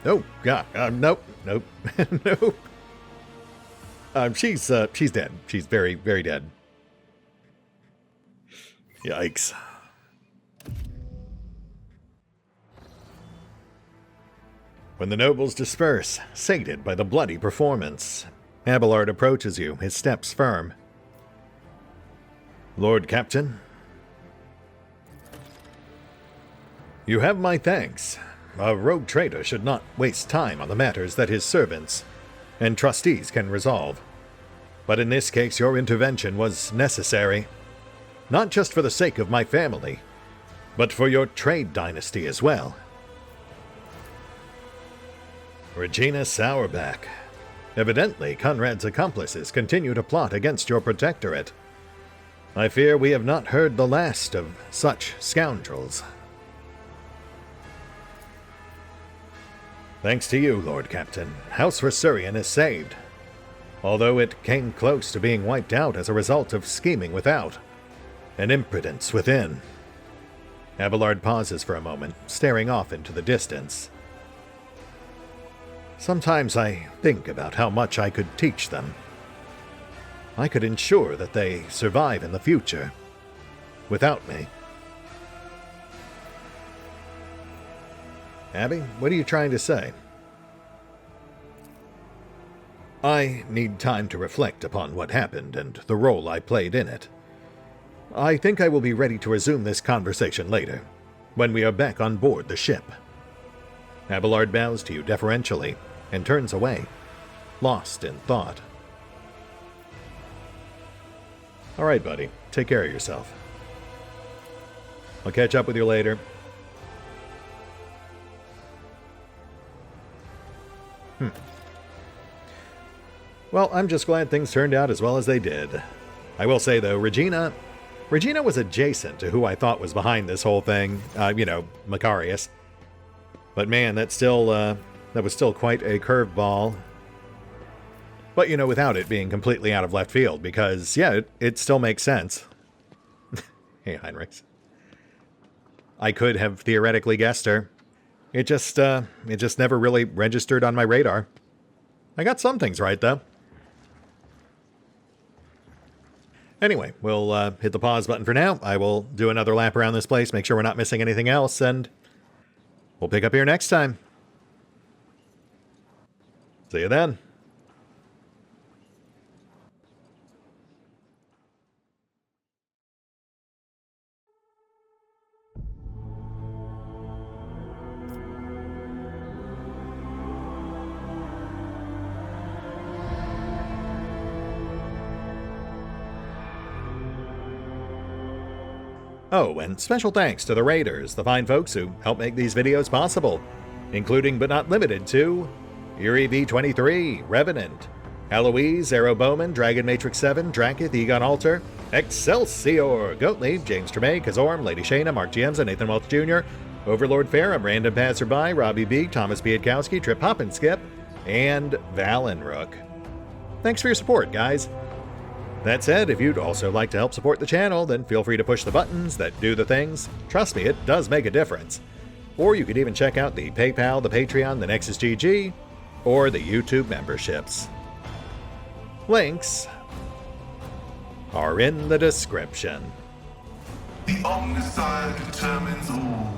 Oh, God. Nope. Nope. Nope. She's dead. She's very, very dead. Yikes. When the nobles disperse, sated by the bloody performance, Abelard approaches you, his steps firm. Lord Captain, you have my thanks. A rogue trader should not waste time on the matters that his servants and trustees can resolve. But in this case, your intervention was necessary, not just for the sake of my family, but for your trade dynasty as well. Regina Sourback. Evidently, Conrad's accomplices continue to plot against your protectorate. I fear we have not heard the last of such scoundrels. Thanks to you, Lord Captain, House Werserian is saved, although it came close to being wiped out as a result of scheming without and impotence within. Abelard pauses for a moment, staring off into the distance. Sometimes I think about how much I could teach them. I could ensure that they survive in the future, without me. Abby, what are you trying to say? I need time to reflect upon what happened and the role I played in it. I think I will be ready to resume this conversation later, when we are back on board the ship. Abelard bows to you deferentially and turns away, lost in thought. All right, buddy. Take care of yourself. I'll catch up with you later. Well, I'm just glad things turned out as well as they did. I will say, though, Regina was adjacent to who I thought was behind this whole thing. Macarius. But man, that was still quite a curveball. But, without it being completely out of left field, because, yeah, it still makes sense. Hey, Heinrichs. I could have theoretically guessed her. It just never really registered on my radar. I got some things right, though. Anyway, we'll hit the pause button for now. I will do another lap around this place, make sure we're not missing anything else, and we'll pick up here next time. See you then. Oh, and special thanks to the Raiders, the fine folks who help make these videos possible, including but not limited to UrieB23, Revenant, Alois, Arrow Bowman, Dragon Matrix 7, Drakiith, EgonAlter, Exsellsior, Gottlieb, James Trimmier, Kazorm, Lady Shayna, Mark Giemza, Nathan Welch Jr., OverlordPherom, RandomPassrby, RobbyB, Tomasz Piątkowski, Triphoppenskip, and Valinrook. Thanks for your support, guys. That said, if you'd also like to help support the channel, then feel free to push the buttons that do the things. Trust me, it does make a difference. Or you could even check out the PayPal, the Patreon, the Nexus GG, or the YouTube memberships. Links are in the description. The Omnissiah determines all.